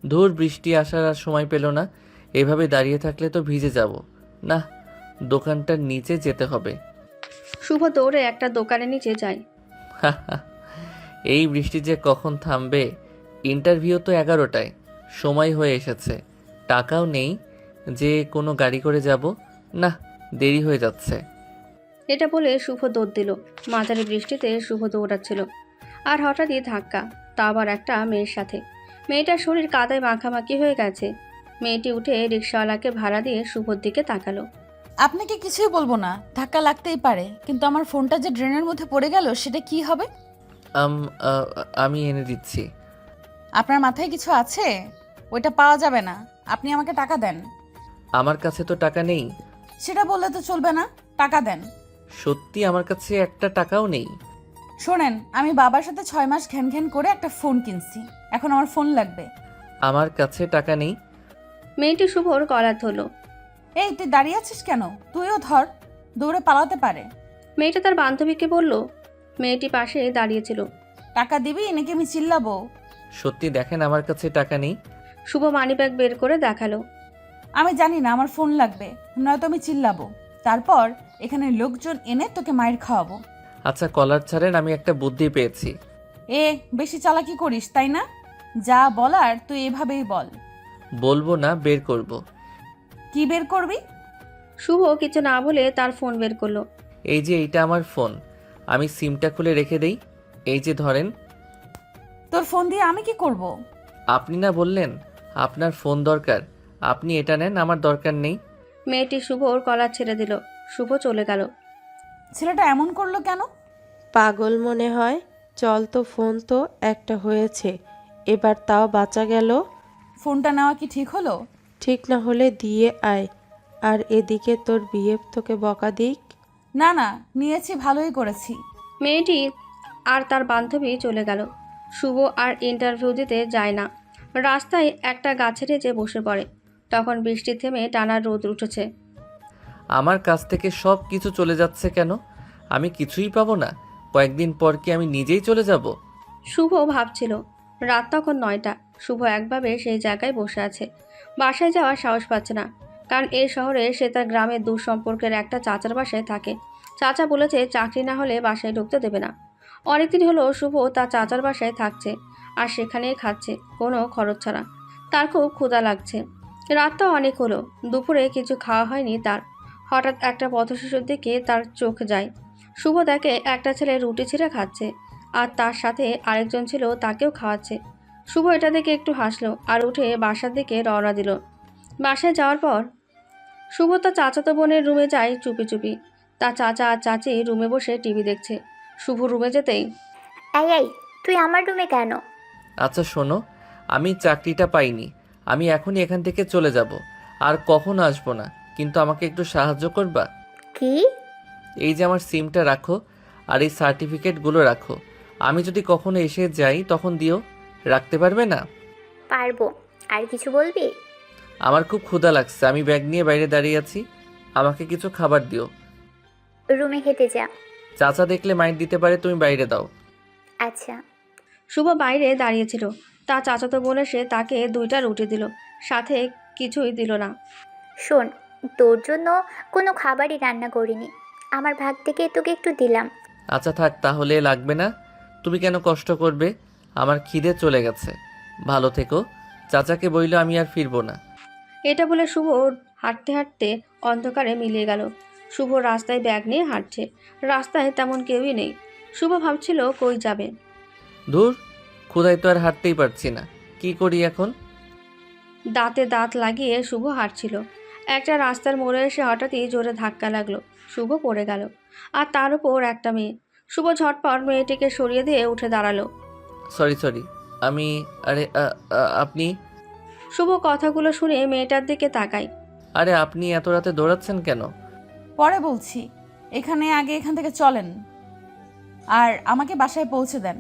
ধুর, বৃষ্টি আসার আর সময় পেল না। এভাবে দাঁড়িয়ে থাকলে তো ভিজে যাব। না, দোকানটার নিচে যেতে হবে। শুভ দৌড়ে একটা দোকানের নিচে যায়। এই বৃষ্টি যে কখন থামবে। ইন্টারভিউ তো 11টায়, সময় হয়ে এসেছে। টাকাও নেই যে কোনো গাড়ি করে যাব। না, দেরি হয়ে যাচ্ছে। এটা বলে শুভ দৌড় দিল। মাঝারি বৃষ্টিতে শুভ দৌড়াচ্ছিল, আর হঠাৎই ধাক্কা, তা আবার একটা মেয়ের সাথে। মেয়েটার শরীর কাদায় মাখামাখি হয়ে গেছে। মেয়েটি উঠে রিক্সাওয়ালাকে ভাড়া দিয়ে শুভর দিকে তাকালো। আপনাকে কিছুই বলবো না, ধাক্কা লাগতেই পারে, কিন্তু আমার ফোনটা যে ড্রেনের মধ্যে পড়ে গেল সেটা কি হবে? আম আ, আমি এনে দিচ্ছি। আপনার মাথায় কিছু আছে? ওইটা পাওয়া যাবে না, আপনি আমাকে টাকা দেন। আমার কাছে তো টাকা নেই। সেটা বললে তো চলবে না, টাকা দেন। সত্যি আমার কাছে একটা টাকাও নেই। শোনেন, আমি বাবার সাথে 6 মাস ঘ্যান ঘ্যান করে একটা ফোন কিনছি, এখন আমার ফোন লাগবে। আমার কাছে টাকা নেই। মেয়েটি শুভর কলার ধরল। এই তুই দাঁড়িয়ে আছিস কেন? তুইও ধর, দৌড়ে পালাতে পারে। মেয়েটা তার বান্ধবীকে বলল। মেয়েটি পাশে দাঁড়িয়েছিল। টাকা দিবি নাকি আমি চিল্লাবো? সত্যি দেখেন, আমার কাছে টাকা নেই। শুভ মানিব্যাগ বের করে দেখালো। আমি জানি না, আমার ফোন লাগবে, নয়তো আমি চিল্লাবো। তারপর এখানে লোকজন এনে তোকে মায়ের খাওয়াবো। আচ্ছা, কলার ছাড়েন, আমি একটা বুদ্ধি পেয়েছি। এ বেশি চালাকি করিস তাই না? যা বলার তুই এভাবেই বল। বলবো না, বের করব। কি বের করবি? শুভ কিছু না বলে তার ফোন বের করলো। এই যে এইটা আমার ফোন, আমি সিমটা খুলে রেখে দেই। এই যে ধরেন। তোর ফোন দিয়ে আমি কি করব? আপনি না বললেন আপনার ফোন দরকার, আপনি এটা নেন, আমার দরকার নেই। মেয়েটি শুভর কলার ছেড়ে দিল। শুভ চলে গেল। ছেলেটা এমন করলো কেন? পাগল মনে হয়। চল তো, ফোন তো একটা হয়েছে, এবার তাও বাঁচা গেল। ফোনটা নেওয়া কি ঠিক হলো? ঠিক না হলে দিয়ে আয়, আর এদিকে তোর বিয়ে তোকে বকা দিক। না না, নিয়েছি, ভালোই করেছি। মেয়েটি আর তার বান্ধবী চলে গেল। শুভ আর ইন্টারভিউ দিতে যায় না। রাস্তায় একটা গাছের নিচে বসে পড়ে। তখন বৃষ্টি থেমে টানা রোদ উঠেছে। আমার কাছ থেকে সব কিছু চলে যাচ্ছে কেন? আমি কিছুই পাবো না? কয়েকদিন পর কি আমি নিজেই চলে যাব? শুভ ভাবছিল। রাত তখন 9টা। শুভ একভাবে সেই জায়গায় বসে আছে। বাসায় যাওয়ার সাহস পাচ্ছে না, কারণ এই শহরে সে তার গ্রামের দূর সম্পর্কের একটা চাচার বাসায় থাকে। চাচা বলেছে চাকরি না হলে বাসায় ঢুকতে দেবে না। অনেকদিন হলো শুভ তার চাচার বাসায় থাকছে, আর সেখানেই খাচ্ছে, কোনো খরচ ছাড়া। তার খুব ক্ষুধা লাগছে। রাতটা অনেক হলো, দুপুরে কিছু খাওয়া হয়নি তার। হঠাৎ একটা পথশিশুর দিকে তার চোখ যায়। শুভ দেখে একটা ছেলে রুটি ছিঁড়ে খাচ্ছে, আর তার সাথে আরেকজন ছিল, তাকেও খাওয়াচ্ছে। শুভ এটা দেখে একটু হাসলো আর উঠে বাসার দিকে রওনা দিল। বাসায় যাওয়ার পর শুভ তার চাচাতো বোনের রুমে যায় চুপি চুপি। তার চাচা আর চাচি রুমে বসে টিভি দেখছে। শুভ রুমে যেতেই, এই এই, তুই আমার রুমে কেন? আচ্ছা শোনো, আমি চাকরিটা পাইনি, আমি এখনই এখান থেকে চলে যাব, আর কখনো আসবো না, কিন্তু আমাকে একটু সাহায্য করবা? কি? এই যে আমার সিমটা রাখো, আর এই সার্টিফিকেটগুলো রাখো। আমি যদি কখনো এসে যাই তখন দিও। রাখতে পারবে না? পারবো। আর কিছু বলবি? আমার খুব ক্ষুধা লাগছে, আমি ব্যাগ নিয়ে বাইরে দাঁড়িয়ে আছি, আমাকে কিছু খাবার দিও। রুমে খেতে যা। চাচা দেখলে মাইন্ড দিতে পারে, তুমি বাইরে দাও। আচ্ছা। শুভ বাইরে দাঁড়িয়েছিল। তার চাচাতো বোন এসে তাকে 2টা রুটি দিল, সাথে কিছুই দিল না। শোন, তোর জন্য কোনো খাবারই রান্না করিনি, আমার ভাগ থেকে তোকে একটু দিলাম। আচ্ছা থাক, তাহলে লাগবে না। তুমি কেন কষ্ট করবে? আমার খিদে চলে গেছে। ভালো থেকো। চাচাকে বইল আমি আর ফিরবো না। এটা বলে শুভ হাঁটতে হাঁটতে অন্ধকারে মিলিয়ে গেল। শুভ রাস্তায় ব্যাগ নিয়ে হাঁটছে। রাস্তায় তেমন কেউই নেই। শুভ ভাবছিল কই যাবে। ধুর, ক্ষুধায় তো আর হাঁটতেই পারছি না, কি করি এখন? দাঁতে দাঁত লাগিয়ে শুভ হাঁটছিল। একটা রাস্তার মোড়ে এসে হঠাৎই জোরে ধাক্কা লাগলো। শুভ পড়ে গেল, আর তার উপর একটা মেয়ে। শুভ ঝটপট মেয়েটিকে সরিয়ে দিয়ে উঠে দাঁড়ালো। সরি সরি, আমি, আরে আপনি? শুভ কথাগুলো শুনে মেয়েটার দিকে তাকায়। আরে আপনি এত রাতে দৌড়াচ্ছেন কেন? পরে বলছি, এখানে আগে এখান থেকে চলেন, আর আমাকে বাসায় পৌঁছে দেন।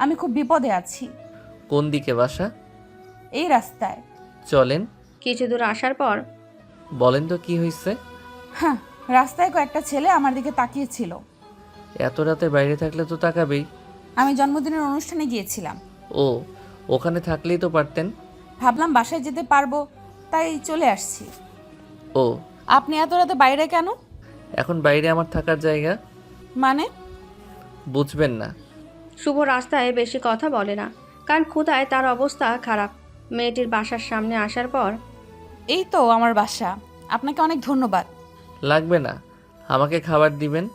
আমি খুব বিপদে আছি। কোন দিকে বাসা? এই রাস্তায়। চলেন। কিছু দূর আসার পর বলেন তো কি হয়েছে? হ্যাঁ, রাস্তায় কয়েকটা ছেলে আমার দিকে তাকিয়েছিল। এত রাতে বাইরে থাকলে তো তাকাবেই। আমি জন্মদিনের অনুষ্ঠানে গিয়েছিলাম। ও, ওখানে থাকলেই তো পারতেন। ভাবলাম বাসায় যেতে পারবো, তাই চলে আসছি। ও, আপনি এত রাতে বাইরে কেন? এখন বাইরে আমার থাকার জায়গা, মানে? বুঝবেন না। শুভ রাস্তায় বেশি কথা বলে না, কারণ ক্ষুধায় তার অবস্থা খারাপ। মেয়েটির বাসার সামনে আসার পর এই তো আমার বাসা, আপনাকে অনেক ধন্যবাদ। লাগবে না, আমাকে খাবার দিবেন।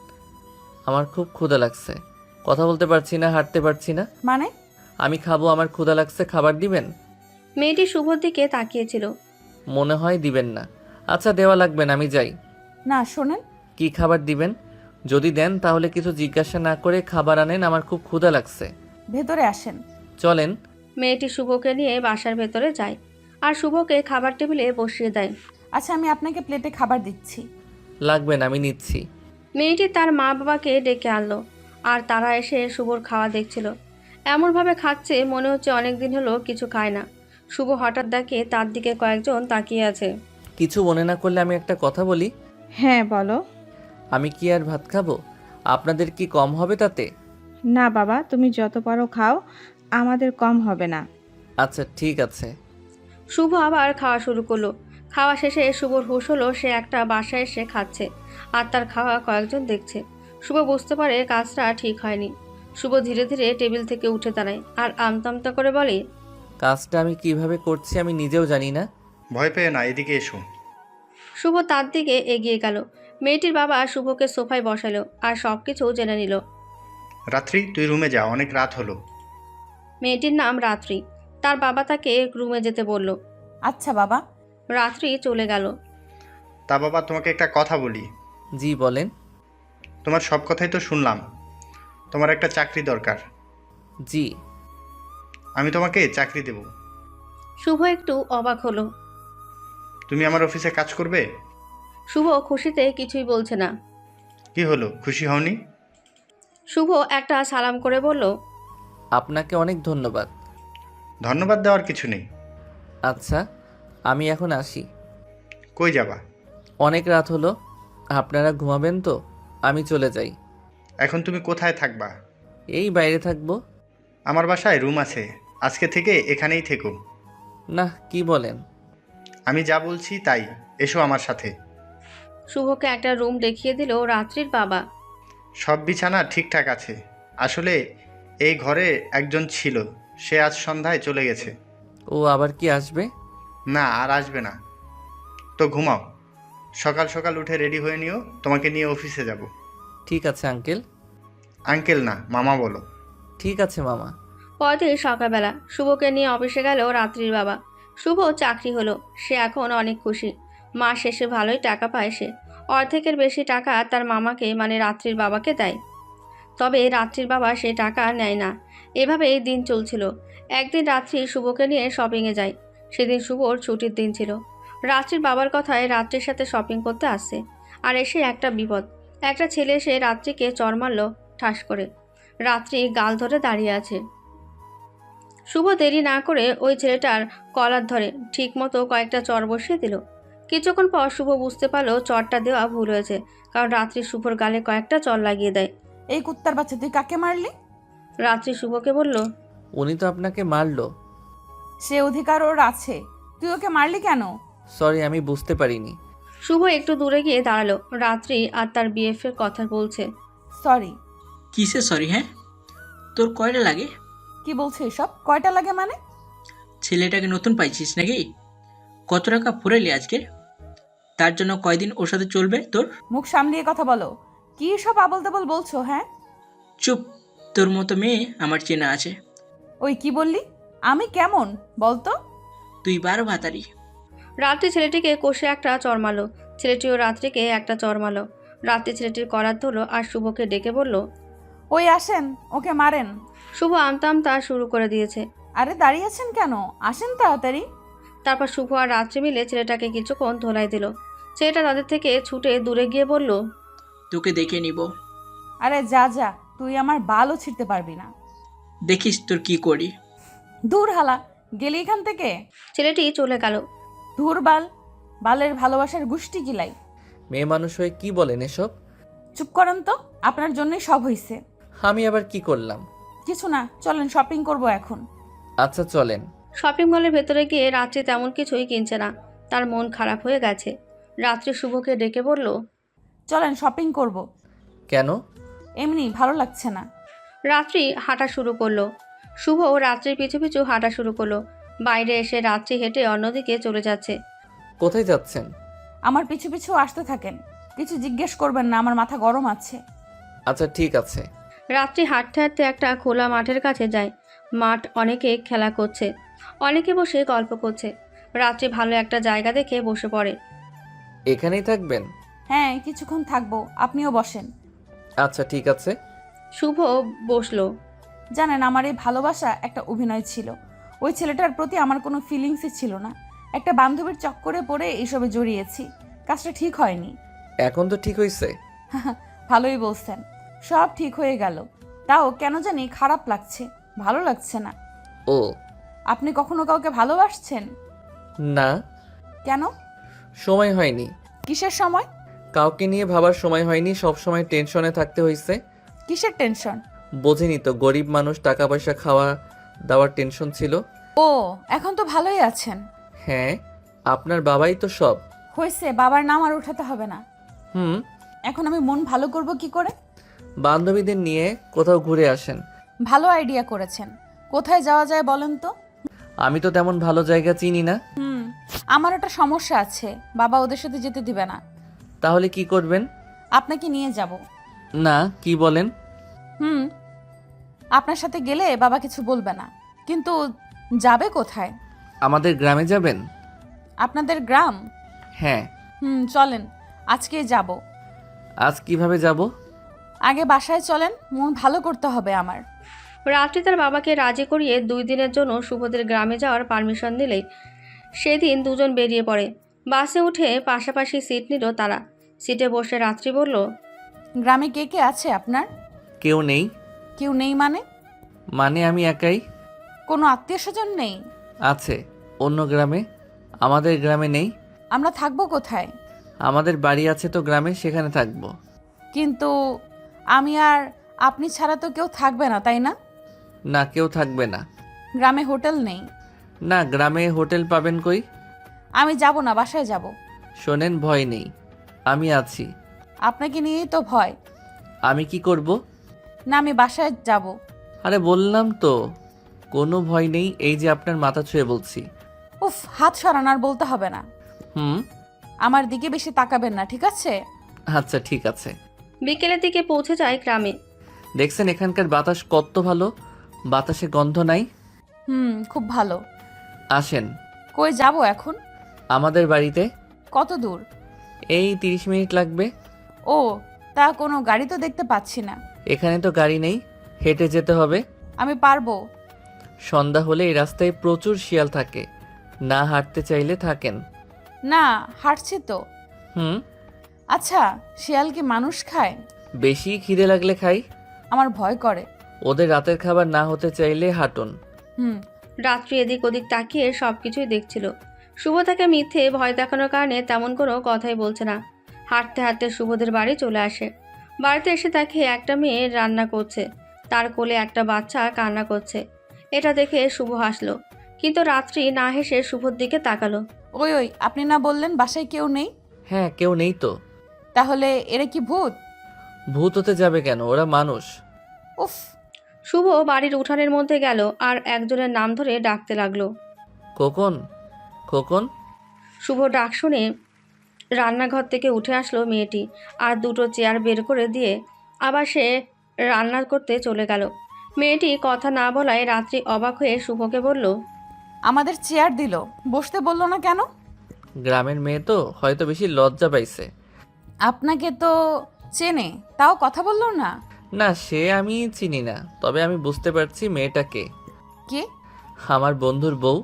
আমার খুব ক্ষুধা লাগছে, কথা বলতে পারছি না, হাঁটতে পারছি না। মানে? আমি খাবো, আমার ক্ষুধা লাগছে, খাবার দিবেন। মেয়েটি শুভর দিকে তাকিয়েছিল। মনে হয় দিবেন না। আচ্ছা, দেওয়া লাগবে না, আমি যাই। না শোনেন, কি খাবার দিবেন? যদি দেন তাহলে কিছু জিজ্ঞাসা না করে খাবার আনেন, আমার খুব ক্ষুধা লাগছে। ভেতরে আসেন। চলেন। মেয়েটি শুভকে নিয়ে বাসার ভেতরে যায় আর শুভকে খাবার টেবিলে বসিয়ে দেয়। আচ্ছা, আমি আপনাকে প্লেটে খাবার দিচ্ছি। লাগবে না, আমি নিচ্ছি। মেয়েটি তার মা বাবাকে ডেকে আনলো আর তারা এসে শুভর খাওয়া দেখছিল। এমনভাবে খাচ্ছে মনে হচ্ছে অনেক দিন হলো কিছু খায় না। শুভ হঠাৎ দেখে তার দিকে কয়েকজন তাকিয়ে আছে। কিছু মনে না করলে আমি একটা কথা বলি। হ্যাঁ বলো। আমি কি আর ভাত খাবো? আপনাদের কি কম হবে তাতে? না বাবা, তুমি যত পারো খাও, আমাদের কম হবে না। আচ্ছা ঠিক আছে। শুভ আবার খাওয়া শুরু করলো। খাওয়া শেষে শুভর হুঁশ হলো সে একটা বাসায় এসে খাচ্ছে আর তার খাওয়া কয়েকজন দেখছে। শুভ বুঝতে পারে কাজটা ঠিক হয়নি। শুভ ধীরে ধীরে টেবিল থেকে উঠে দাঁড়ায় আর আমতা করে বলে, কাজটা আমি কিভাবে করছি আমি নিজেও জানি না। ভয় পেয়ে না, এদিকে এসো। শুভ তার দিকে এগিয়ে গেল। মেয়েটির বাবা শুভকে সোফায় বসালো আর সবকিছু জেনে নিল। রাত্রি, তুই রুমে যা, অনেক রাত হলো। মেয়েটির নাম রাত্রি। তার বাবা তাকে রুমে যেতে বলল। আচ্ছা বাবা। রাত্রি চলে গেল। তা বাবা, তোমাকে একটা কথা বলি। জি বলেন। তোমার সব কথাই তো শুনলাম, তোমার একটা চাকরি দরকার। জি। আমি তোমাকে চাকরি দেব। শুভ একটু অবাক হলো। তুমি আমার অফিসে কাজ করবে? শুভ খুশিতে কিছুই বলছে না। কি হলো, খুশি হওনি? শুভ একটা সালাম করে বলল, আপনাকে অনেক ধন্যবাদ। ধন্যবাদ দেওয়ার কিছু নেই। আচ্ছা, আমি এখন আসি। কই যাবা? অনেক রাত হলো, আপনারা ঘুমাবেন তো, আমি চলে যাই। এখন তুমি কোথায় থাকবা? এই বাইরে থাকবো। আমার বাসায় রুম আছে, আজকে থেকে এখানেই থেকো। না, কি বলেন? আমি যা বলছি তাই, এসো আমার সাথে। শুভকে একটা রুম দেখিয়ে দিল রাত্রির বাবা। সব বিছানা ঠিকঠাক আছে। আসলে এই ঘরে একজন ছিল, সে আজ সন্ধ্যায় চলে গেছে। ও আবার কি আসবে? না, আর আসবে না। তো ঘুমাও, সকাল সকাল উঠে রেডি হয়ে নিও, তোমাকে নিয়ে অফিসে যাব। ঠিক আছে আঙ্কেল। আঙ্কেল না, মামা বলো। ঠিক আছে মামা। পরদিন সকালবেলা শুভকে নিয়ে অফিসে গেল রাত্রির বাবা। শুভ চাকরি হলো, সে এখন অনেক খুশি। মাস শেষে ভালোই টাকা পায় সে। অর্ধেকের বেশি টাকা তার মামাকে মানে রাত্রির বাবাকে দেয়। তবে রাত্রির বাবা সে টাকা নেয় না। এভাবেই দিন চলছিল। একদিন রাত্রি শুভকে নিয়ে শপিংয়ে যায়। সেদিন শুভর ছুটির দিন ছিল। রাত্রির বাবার কথায় রাত্রির সাথে শপিং করতে আসছে। আর এসে একটা বিপদ। একটা ছেলে এসে রাত্রিকে চড় মারল ঠাস করে। রাত্রি গাল ধরে দাঁড়িয়ে আছে। শুভ দেরি না করে ওই ছেলেটার কলার ধরে ঠিক মতো কয়েকটা চড় বসিয়ে দিল। কিছুক্ষণ পর শুভ বুঝতে পারলো চড়টা দেওয়া ভুল হয়েছে, কারণ রাত্রি শুভর গালে কয়েকটা চড় লাগিয়ে দেয়। এই কুত্তার বাচ্চা, তুই কাকে মারলি? রাত্রি শুভকে বলল, উনি তো আপনাকে মারলো। সে অধিকার ওর আছে, তুই ওকে মারলি কেন? সরি, আমি বুঝতে পারিনি। শুভ একটু দূরে গিয়ে দাঁড়ালো। রাত্রি আর তার বিএফের কথা বলছে। সরি। কিসে সরি? হ্যাঁ, তোর কয়টা লাগে? কি বলছে এসব? কয়টা লাগে মানে? ছেলেটাকে নতুন পাইছিস নাকি? কত টাকা ফুরাইলি আজকে? তার জন্য কয়দিন ওর সাথে চলবে তোর? মুখ সামলিয়ে কথা বলো। কি সব আবল তাবল বলছো? হ্যাঁ, চুপ, তোর মতো মেয়ে আমার চেনা আছে। ওই কি বললি? আমি কেমন বলতো? তুই 12 ভাতারি। রাত্রি ছেলেটিকে কষে একটা চড় মারলো। ছেলেটিও রাত্রিকে একটা চড় মারলো। রাত্রি ছেলেটির করার ধরলো আর শুভকে ডেকে বলল, ওই আসেন, ওকে মারেন। শুভ আমতা আমতা শুরু করে দিয়েছে। আরে দাঁড়িয়ে আছেন কেন? আসেন তাড়াতাড়ি। তারপর শুভ আর রাত্রি মিলে ছেলেটাকে কিছুক্ষণ ধোলাই দিল। ছেলেটা তাদের থেকে ছুটে দূরে গিয়ে বলল, তোকে দেখে নিব, আরে যা যা, তুই আমার বালও ছিঁড়তে পারবি না। দেখিস তোর কি করি। দূর হালা, গেলি এখান থেকে। ছেলেটি চলে গেল। ধুর বাল, বালের ভালোবাসার গুষ্টি কিলাই। মেয়ে মানুষ হয়ে কি বলেন এসব? চুপ করেন তো, আপনার জন্যই সব হইছে। আমি আবার কি করলাম? কিছু না, চলেন শপিং করব এখন। আচ্ছা চলেন। শপিং মলের ভেতরে গিয়ে রাত্রি তেমন কিছুই কিনছে না, তার মন খারাপ হয়ে গেছে। রাত্রি শুভকে ডেকে বলল, চলেন শপিং করব। কেন? এমনি ভালো লাগছে না। রাত্রি হাঁটা শুরু করলো। শুভ রাত্রির পিছু পিছু হাঁটা শুরু করলো। বাইরে এসে রাত্রি হেঁটে অন্যদিকে চলে যাচ্ছে। কোথায় যাচ্ছেন? আমার পিছু পিছু আসতে থাকেন, কিছু জিজ্ঞেস করবেন না, আমার মাথা গরম আছে। আচ্ছা ঠিক আছে। রাত্রি হাঁটতে হাঁটতে একটা খোলা মাঠের কাছে যায়। মাঠ অনেকে খেলা করছে, অনেকে বসে গল্প করছে। রাত্রি ভালো একটা জায়গা দেখে বসে পড়ে। এখানেই থাকবেন? হ্যাঁ, কিছুক্ষণ থাকবো, আপনিও বসেন। আচ্ছা ঠিক আছে। শুভ বসলো। জানেন, আমার এই ভালোবাসা একটা অভিনয় ছিল। ওই ছেলেটার প্রতি আমার কোনো ফিলিংসই ছিল না। একটা বান্ধবীর চক্করে পড়ে এইসবে জড়িয়েছি। কাজটা ঠিক হয়নি। এখন তো ঠিক হয়েছে। ভালোই বলছেন, সব ঠিক হয়ে গেল। তাও কেন জানি খারাপ লাগছে, ভালো লাগছে না। ও আপনি কখনো কাউকে ভালোবাসছেন? না, কেন? সময় হয়নি। কিসের সময়? কাউকে নিয়ে ভাবার সময় হয়নি, সব সময় টেনশনে থাকতে হয়েছে। কিসের টেনশন? বোঝেনি তো, গরিব মানুষ, টাকা পয়সা খাওয়া দাওয়ার টেনশন ছিল। ও, এখন তো ভালোই আছেন। হ্যাঁ, আপনার বাবাই তো সব। হয়েছে, বাবার নাম আর উঠাতে হবে না। হুম। এখন আমি মন ভালো করব কি করে? বান্ধবীদের নিয়ে কোথাও ঘুরে আসেন। ভালো আইডিয়া করেছেন। কোথায় যাওয়া যায় বলেন তো? আমি তো তেমন ভালো জায়গা চিনি না। আমার একটা সমস্যা আছে, বাবা ওদের সাথে যেতে দিবে না। তাহলে কি করবেন? আপনাকে নিয়ে যাব। না, কি বলেন? আপনার সাথে গেলে বাবা কিছু বলবে না, কিন্তু যাবে কোথায়? আমাদের গ্রামে যাবেন? আপনাদের গ্রাম? হ্যাঁ। চলেন, আজকে যাব। আজ কিভাবে যাব? আগে বাসায় চলেন, মন ভালো করতে হবে আমার। রাত্রি তার বাবাকে রাজি করিয়ে 2 দিনের জন্য শুভদের গ্রামে যাওয়ার পারমিশন দিলেই সেদিন দুজন বেরিয়ে পড়ে। বাসে উঠে পাশাপাশি সিট নিল তারা। সিটে বসে রাত্রি বলল, গ্রামে কে কে আছে আপনার? কেউ নেই। কেউ নেই মানে? মানে আমি একাই। কোনো আত্মীয় স্বজন নেই? আছে, অন্য গ্রামে, আমাদের গ্রামে নেই। আমরা থাকবো কোথায়? আমাদের বাড়ি আছে তো গ্রামে, সেখানে থাকবো। কিন্তু আমি আর আপনি ছাড়া তো কেউ থাকবে না, তাই না? না, কেউ থাকবে না। গ্রামে হোটেল নেই? না, গ্রামে হোটেল পাবেন কই? আমি যাব না, বাসায় যাব। শোনেন, ভয় নেই, আমি আছি। আপনাকে নিয়েই তো ভয়। আমি কি করব? না, আমি বাসায় যাব। আরে বললাম তো, কোনো ভয় নেই, এই যে আপনার মাথা ছুঁয়ে বলছি। উফ, হাত সরান, আর বলতে হবে না। হুম। আমার দিকে বেশি তাকাবেন না, ঠিক আছে? আচ্ছা ঠিক আছে। বিকেলের দিকে পৌঁছে যায় গ্রামে। দেখছেন এখানকার বাতাস কত ভালো, বাতাসে গন্ধ নাই। খুব ভালো। আসেন। কই যাব এখন? আমাদের বাড়িতে। কত দূর? এই 30 মিনিট লাগবে। ও, তা কোনো গাড়ি তো দেখতে পাচ্ছি না। এখানে তো গাড়ি নেই, হেঁটে যেতে হবে। আমি পারবো। সন্ধ্যা হলে এই রাস্তায় প্রচুর শিয়াল থাকে, না হাঁটতে চাইলে থাকেন। না, হাঁটছি তো। হুম। আচ্ছা, শিয়াল কি মানুষ খায়? বেশি খিদে লাগলে খাই। আমার ভয় করে। ওদের রাতের খাবার না হতে চাইলে হাঁটুন। রাত্রি এদিক ওদিক তাকিয়ে সবকিছুই দেখছিল। শুভ তাকে মিথ্যে ভয় দেখানোর কারণে তেমন কোনো কথাই বলছে না। হাঁটতে হাঁটতে শুভদের বাড়ি চলে আসে। বাড়িতে এসে তাকে একটা মেয়ে রান্না করছে, তার কোলে একটা বাচ্চা কান্না করছে। এটা দেখে শুভ হাসলো, কিন্তু রাত্রি না হেসে শুভর দিকে তাকালো। ওই ওই, আপনি না বললেন বাসায় কেউ নেই? হ্যাঁ, কেউ নেই তো। তাহলে এরা কি ভূত? ভূত হতে যাবে কেন, ওরা মানুষ। উফ। শুভ বাড়ির উঠানের মধ্যে গেল আর একজনের নাম ধরে ডাকতে লাগলো, খোকন, খোকন। শুভ ডাক শুনে রান্নাঘর থেকে উঠে আসলো মেয়েটি, আর 2টো চেয়ার বের করে দিয়ে আবার সে রান্না করতে চলে গেল। মেয়েটি কথা না বলায় রাত্রি অবাক হয়ে শুভকে বলল, আমাদের চেয়ার দিল, বসতে বললো না কেন? গ্রামের মেয়ে তো, হয়তো বেশি লজ্জা পাইছে। আপনাকে তো চেনে, তাও কথা বললো না? না, সে আমি চিনি না, তবে আমি বুঝতে পারছি মেয়েটাকে। কে? আমার বন্ধুর বউ।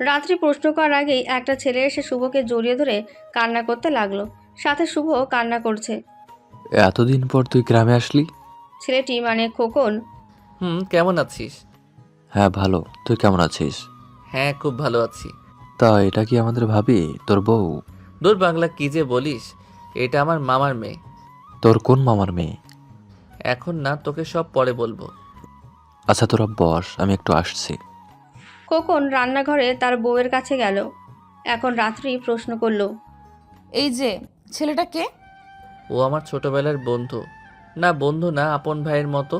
রাত্রি প্রশ্ন করার আগেই একটা ছেলে এসে শুভকে জড়িয়ে ধরে কান্না করতে লাগলো। সাথে শুভ কান্না করছে। এতদিন পর তুই গ্রামে আসলি? ছেলেটি মানে খোকন। কেমন আছিস? হ্যাঁ ভালো, তুই কেমন আছিস? হ্যাঁ, খুব ভালো আছি। তা এটা কি আমাদের ভাবি, তোর বউ? দূর বাংলা, কি যে বলিস, এটা আমার মামার মেয়ে। তোর কোন মামার মেয়ে? এখন না, তোকে সব পরে বলবো। আচ্ছা তোরা বস, আমি একটু আসছি। খোকন রান্নাঘরে তার বউয়ের কাছে গেল। এখন রাত্রি প্রশ্ন করলো, এই যে ছেলেটা কে? ও আমার ছোটবেলার বন্ধু। না বন্ধু না, আপন ভাইয়ের মতো।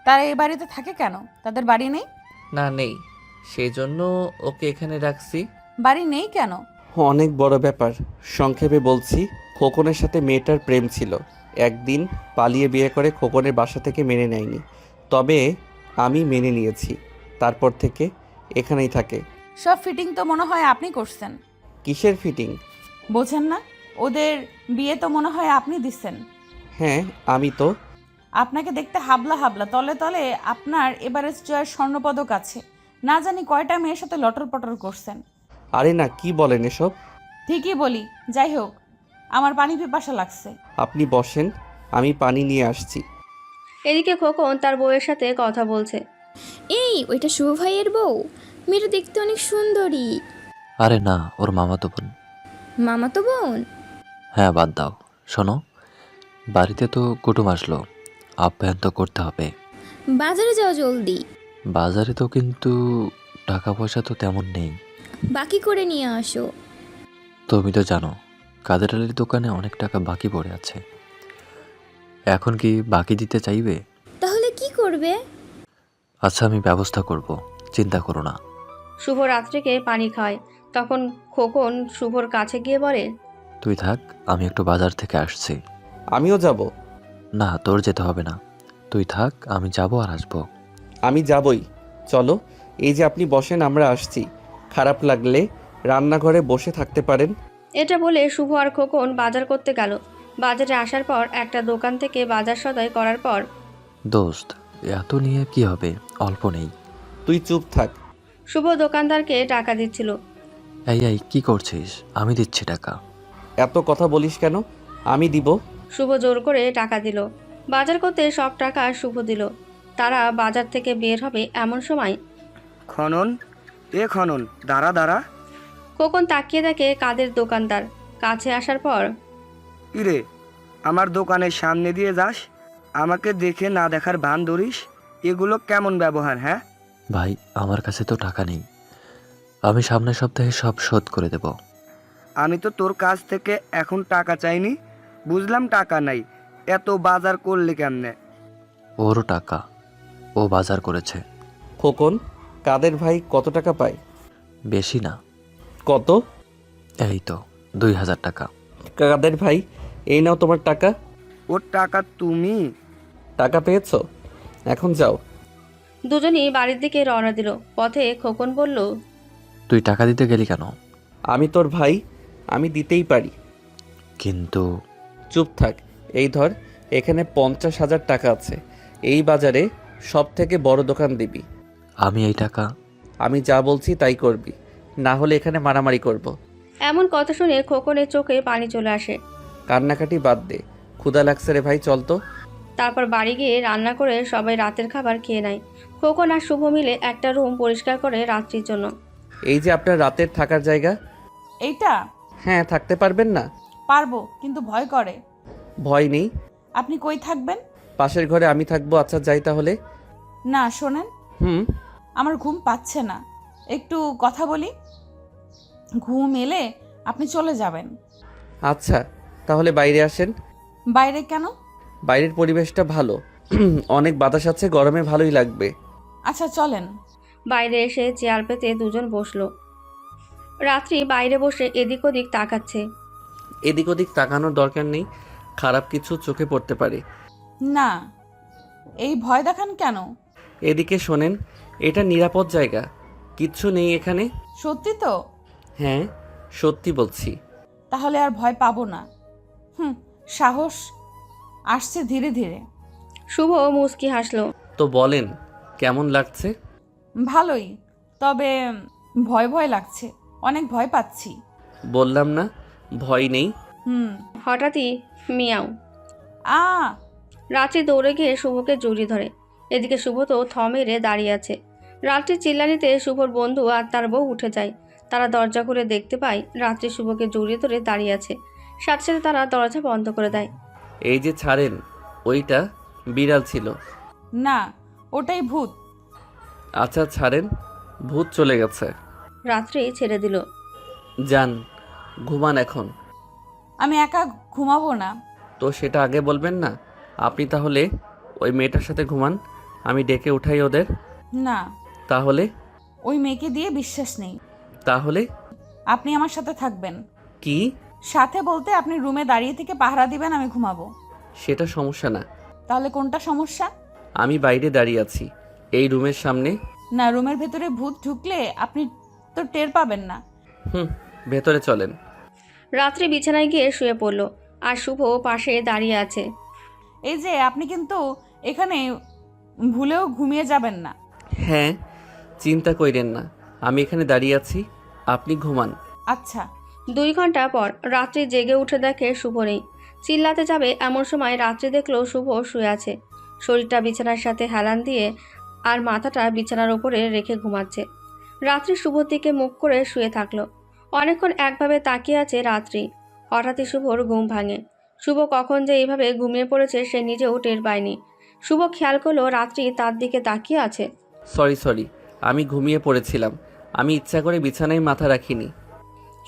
তারা এই বাড়িতে থাকে কেন? তাদের বাড়ি নেই? না নেই, সেই জন্য ওকে এখানে রাখছি। বাড়ি নেই কেন? অনেক বড় ব্যাপার। সংক্ষেপে বলছি, খোকনের সাথে মেয়েটার প্রেম ছিল। একদিন পালিয়ে বিয়ে করে খোকনের বাসা থেকে মেনে নেয়নি, তবে আমি মেনে নিয়েছি। তারপর থেকে এখানেই থাকে। সব ফিটিং তো মনে হয় আপনি করছেন। কিসের ফিটিং? বোঝেন না? ওদের বিয়ে তো মনে হয় আপনি দিচ্ছেন। হ্যাঁ, আমি তো। আপনাকে দেখতে হাবলা হাবলা, তলে তলে আপনার এভারেস্ট জয়ের স্বর্ণপদক আছে। না জানি কয়টা মেয়ের সাথে লটর পটর করছেন। আরে না, কি বলেন এসব? ঠিকই বলি। যাই হোক, আমার পানি পিপাসা লাগছে। আপনি বসেন, আমি পানি নিয়ে আসছি। এদিকে খোকন তার বউয়ের সাথে কথা বলছে। এই ওইটা শুভ ভাইয়ের বউ? মেয়েটা দেখতে অনেক সুন্দরী। আরে না, ওর মামাতো বোন। মামাতো বোন? হ্যাঁ, বাদ দাও। শোনো, বাড়িতে তো কুটুম আসলো, আপ্যায়ন তো করতে হবে। বাজারে যাও জলদি। বাজারে তো কিন্তু টাকা পয়সা তো তেমন নেই। বাকি করে নিয়ে আসো। তুমি তো জানো কাদের আলীর দোকানে অনেক টাকা বাকি পড়ে আছে। এখন কি বাকি দিতে চাইবে? তাহলে কি করবে? আচ্ছা, আমি ব্যবস্থা করব, চিন্তা করো না। শুভ রাত্রিকে পানি খায়। তখন খোকন শুভর কাছে গিয়ে বলে, তুই থাক, আমি একটু বাজার থেকে আসছি। আমিও যাব। না, তোর যেতে হবে না, তুই থাক, আমি যাব আর আসবো। আমি যাবই, চলো। এই যে আপনি বসেন, আমরা আসছি। খারাপ লাগলে রান্নাঘরে বসে থাকতে পারেন। এটা বলে শুভ আর খোকন বাজার করতে গেল। বাজারে আসার পর একটা দোকান থেকে বাজার সদাই করার পর দোস্ত, এত নিয়ে কি হবে, অল্প নেই। তুই চুপ থাক। শুভ দোকানদারকে টাকা দিচ্ছিল। এই এই, কি করছিস? আমি দিচ্ছি টাকা। এত কথা বলিস কেন? আমি দিব। শুভ জোর করে টাকা দিল। বাজার করতে সব টাকা শুভ দিল। তারা বাজার থেকে বের হবে এমন সময় খনন, খনন, দাঁড়া দাঁড়া। খোকন তাকিয়ে দেখে কাদের দোকানদার। কাছে আসার পর, ইরে, আমার দোকানের সামনে দিয়ে যাস, আমাকে দেখে না দেখার ভান ধরিস? এগুলো কেমন ব্যবহার? হ্যাঁ ভাই, আমার কাছে তো টাকা নেই, আমি সামনের সপ্তাহে সব শোধ করে দেব। আমি তো তোর কাছ থেকে এখন টাকা চাইনি। বুঝলাম টাকা নাই, এত বাজার করলে কেমনে? ওরও টাকা, ও বাজার করেছে। খোকন, কাদের ভাই কত টাকা পায়? বেশি না। কত? এই তো 2000 টাকা। কাদের ভাই, এই নাও তোমার টাকা। ওর টাকা তুমি? টাকা পেয়েছো? এখন যাও। দুজনই বাড়ির দিকে রওনা দিল। পথে খোকন বলল, তুই টাকা দিতে গেলি কেন? আমি তোর ভাই, আমি দিতেই পারি। কিন্তু চুপ থাক। এই ধর, এখানে 50,000 টাকা আছে। এই বাজারে সব থেকে বড় দোকান দিবি। আমি এই টাকা? আমি যা বলছি তাই করবি, না হলে এখানে মারামারি করব। এমন কথা শুনে খোকনের চোখে পানি চলে আসে। কান্নাকাটি বাদ দে, ক্ষুধা লাগছে রে ভাই, চল তো। তারপর বাড়ি গিয়ে রান্না করে সবাই রাতের খাবার খেয়ে নেয়। খোকন আর শুভ মিলে একটা রুম পরিষ্কার করে রাত্রির জন্য। এই যে আপনার রাতের থাকার জায়গা। এইটা? হ্যাঁ, থাকতে পারবেন না? পারবো, কিন্তু ভয় করে। ভয় নেই। আপনি কই থাকবেন? পাশের ঘরে আমি থাকবো। আচ্ছা, যাই তাহলে। না, শোনেন, আমার ঘুম পাচ্ছে না, একটু কথা বলি। ঘুম এলে আপনি চলে যাবেন। আচ্ছা, তাহলে বাইরে আসেন। বাইরে কেন? বাইরের পরিবেশটা ভালো, অনেক বাতাস আছে, গরমে ভালোই লাগবে। আচ্ছা, চলেন। বাইরে এসে চেয়ার পেতে দুজন বসলো। রাত্রি বাইরে বসে এদিক ওদিক তাকাচ্ছে। এদিক ওদিক তাকানোর দরকার নেই, খারাপ কিছু চোখে পড়তে পারে। না, এই ভয় দেখান কেন? এদিকে শোনেন, এটা নিরাপদ জায়গা, কিচ্ছু নেই এখানে। সত্যি তো? হ্যাঁ, সত্যি বলছি। তাহলে আর ভয় পাবো না। সাহস আসছে ধীরে ধীরে। শুভ মুচকি হাসলো। তো বলেন, কেমন লাগছে? ভালোই, তবে ভয় ভয় লাগছে, অনেক ভয় পাচ্ছি। বললাম না ভয় নেই। হঠাৎই মিয়াও। আ রাত্রি দৌড়ে গিয়ে শুভকে জড়িয়ে ধরে। এদিকে শুভ তো থ মেরে দাঁড়িয়ে আছে। রাত্রি চিল্লানিতে শুভর বন্ধু আর তার বউ উঠে যায়। তারা দরজা খুলে দেখতে পায় রাত্রি শুভকে জড়িয়ে ধরে দাঁড়িয়ে আছে। সাথে সাথে তারা দরজা বন্ধ করে দেয়। এই যে ছাড়েন, ওইটা বিড়াল ছিল। না, ওটাই ভূত। আচ্ছা ছাড়েন, ভূত চলে গেছে। রাত্রি ছেড়ে দিল। যান, ঘুমান এখন। আমি একা ঘুমাবো না। তো সেটা আগে বলবেন না। আপনি তাহলে ওই মেয়েটার সাথে ঘুমান, আমি ডেকে উঠাই ওদের। না, তাহলে? ওই মেয়েকে দিয়ে বিশ্বাস নেই। তাহলে আপনি আমার সাথে থাকবেন। কি? সাথে বলতে আপনি রুমে দাঁড়িয়ে থেকে পাহারা দিবেন, আমি ঘুমাবো। সেটা সমস্যা না। তাহলে কোনটা সমস্যা? আমি বাইরে দাঁড়িয়ে আছি, এই রুমের সামনে। না, রুমের ভেতরে ভূত ঢুকলে আপনি তো টের পাবেন না। ভেতরে চলেন। রাত্রি বিছানায় গিয়ে শুয়ে পড়ল, আর শুভ পাশে দাঁড়িয়ে আছে। এই যে আপনি কিন্তু এখানে ভুলেও ঘুমিয়ে যাবেন না। হ্যাঁ, চিন্তা কইরেন না, আমি এখানে দাঁড়িয়ে আছি, আপনি ঘুমান। আচ্ছা। 2 ঘন্টা পর রাত্রি জেগে উঠে দেখে শুভ নেই। চিল্লাতে যাবে এমন সময় রাত্রি দেখলো শুভ শুয়ে আছে, শরীরটা বিছানার সাথে হেলান দিয়ে আর মাথাটা বিছানার ওপরে রেখে ঘুমাচ্ছে। রাত্রি শুভর দিকে মুখ করে শুয়ে থাকলো। অনেকক্ষণ একভাবে তাকিয়ে আছে রাত্রি। হঠাৎই শুভর ঘুম ভাঙে। শুভ কখন যে এইভাবে ঘুমিয়ে পড়েছে সে নিজেও টের পায়নি। শুভ খেয়াল করলো রাত্রি তার দিকে তাকিয়ে আছে। সরি, আমি ঘুমিয়ে পড়েছিলাম, আমি ইচ্ছা করে বিছানায় মাথা রাখিনি।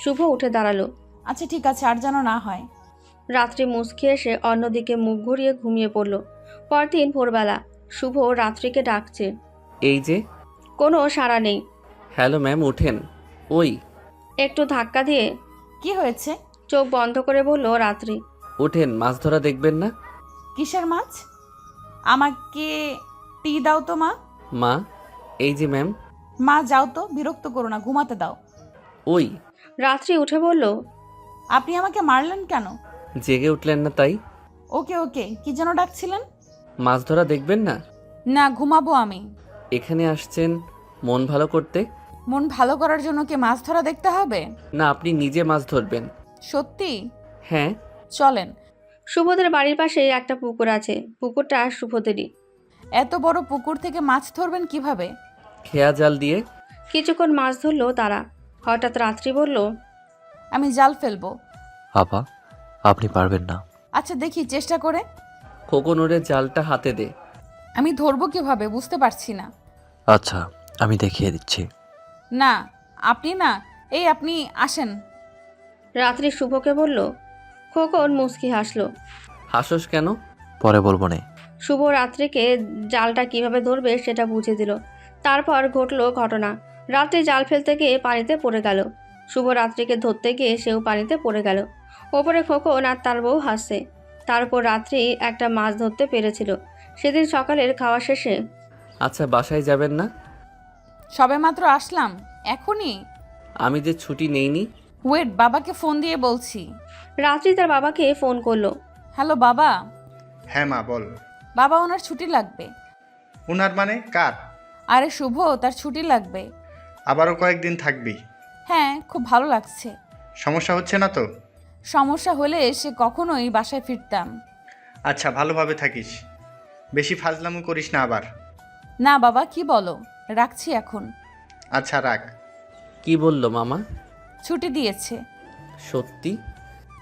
শুভ উঠে দাঁড়ালো। আচ্ছা ঠিক আছে, আর যেন না হয়। রাত্রি মুচকি এসে অন্যদিকে মুখ ঘুরিয়ে ঘুমিয়ে পড়ল। পরদিন ভোরবেলা শুভ রাত্রিকে ডাকছে। এই যে। কোনো সাড়া নেই। হ্যালো ম্যাম, উঠেন। ওই। একটু ধাক্কা দিয়ে কি হয়েছে? চোখ বন্ধ করে বলল রাত্রি। উঠেন, মাছ ধরা দেখবেন না? কিসের মাছ? আমাকে টি দাও তো মা। মা? এই যে ম্যাম। মা যাও তো, বিরক্ত করো না, ঘুমাতে দাও। ওই। রাত্রি উঠে বলল, আপনি আমাকে মারলেন কেন? জেগে উঠলেন না তাই। ওকে, কি যেন ডাকছিলেন? মাছ ধরা দেখবেন না? না, ঘুমাবো আমি। এখানে আসছেন মন ভালো করতে? মন ভালো করার জন্য কি মাছ ধরা দেখতে হবে? না, আপনি নিজে মাছ ধরবেন। সত্যি? হ্যাঁ। চলেন। শুভদের বাড়ির পাশে একটা পুকুর আছে, পুকুরটা শুভদেরই। এত বড় পুকুর থেকে মাছ ধরবেন কিভাবে? খেয়া জাল দিয়ে। কিছুক্ষণ মাছ ধরলো তারা। হঠাৎ রাত্রি বলল, আমি জাল ফেলবো। আপা, আপনি পারবেন না। আচ্ছা দেখি চেষ্টা করে। খোকন ওরে জালটা হাতে দে। আমি ধরবো কিভাবে বুঝতে পারছি না। আচ্ছা, আমি দেখিয়ে দিচ্ছি। না, আপনি না, এই আপনি আসেন। রাত্রি শুভকে বলল। খোকন মুচকি হাসলো। হাসোস কেন? পরে বলবো নে। শুভ রাত্রিকে জালটা কিভাবে ধরবে সেটা বুঝিয়ে দিল। তারপর ঘটলো ঘটনা। রাত্রি জাল ফেলতে গিয়ে পানিতে পড়ে গেল। শুভ রাত্রিকে ধরতে গিয়ে সেও পানিতে পড়ে গেল। ওপরে খোকন আর তার বউ হাসছে। তারপর রাত্রি একটা মাছ ধরতে পেরেছিল। সেদিন সকালের খাওয়া শেষে। আচ্ছা, বাসায় যাবেন না? সবে মাত্র আসলাম, এখনই? আমি যে ছুটি নেইনি। ওয়েট, বাবাকে ফোন দিয়ে বলছি। রাত্রি তার বাবাকে ফোন করলো। হ্যালো বাবা। হ্যাঁ মা, বল। বাবা, ওনার ছুটি লাগবে। উনার মানে কার? আরে শুভ, তার ছুটি লাগবে। আবারও কয়েকদিন থাকবি? হ্যাঁ, খুব ভালো লাগছে। সমস্যা হচ্ছে না তো? সমস্যা হলে সে কখনোই বাসায় ফিরতাম। আচ্ছা, ভালোভাবে থাকিস, বেশি ফাজলামো করিস না আবার। না বাবা, কি বলো? রাখছি এখন। আচ্ছা রাখ। কি বললো মামা? ছুটি দিয়েছে। সত্যি?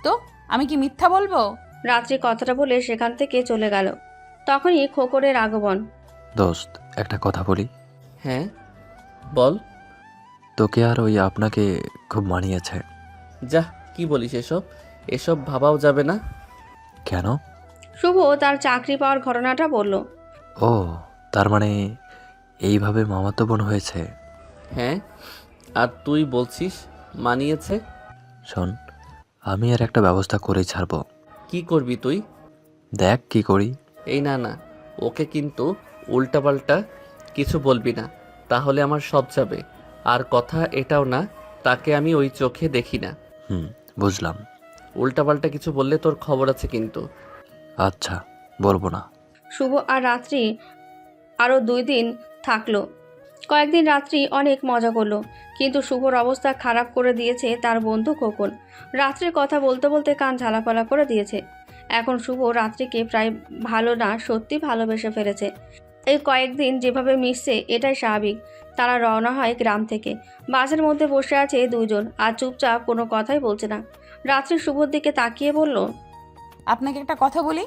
তো আমি কি মিথ্যা বলবো? রাত্রি কথাটা বলে সেখান থেকে চলে গেল। তখনই খোকনের আগমন। দোস্ত, একটা কথা বলি। হ্যাঁ বল। তোকে আর ওই আপনাকে খুব মানিয়েছে। যা, কি বলিস এসব? এসব ভাবাও যাবে না। কেন? শুভ তার চাকরি পাওয়ার ঘটনাটা বলল। ও, তার মানে এইভাবে মামাতো বোন হয়েছে। হ্যাঁ, আর তুই বলছিস মানিয়েছে? শোন, আমি আর একটা ব্যবস্থা করেই ছাড়বো। কি করবি তুই? দেখ কি করি। এই না, ওকে কিন্তু উল্টাপাল্টা কিছু বলবি না, তাহলে আমার সব যাবে। আর কথা এটাও না, তাকে আমি ওই চোখে দেখি না। বুঝলাম। উল্টাপাল্টা কিছু বললে তোর খবর আছে কিন্তু। আচ্ছা, বলবো না। শুভ আর রাত্রি আরও 2 দিন থাকলো। কয়েকদিন রাত্রি অনেক মজা করলো, কিন্তু শুভর অবস্থা খারাপ করে দিয়েছে তার বন্ধু খোকন। রাত্রির কথা বলতে বলতে কান ঝালাপালা করে দিয়েছে। এখন শুভ রাত্রিকে প্রায় ভালো না সত্যি ভালোবেসে ফেলেছে। এই কয়েকদিন যেভাবে মিশছে এটাই স্বাভাবিক। তারা রওনা হয় গ্রাম থেকে। বাসের মধ্যে বসে আছে 2 জন, আর চুপচাপ কোনো কথাই বলছে না। রাত্রি শুভর দিকে তাকিয়ে বলল, আপনাকে একটা কথা বলি।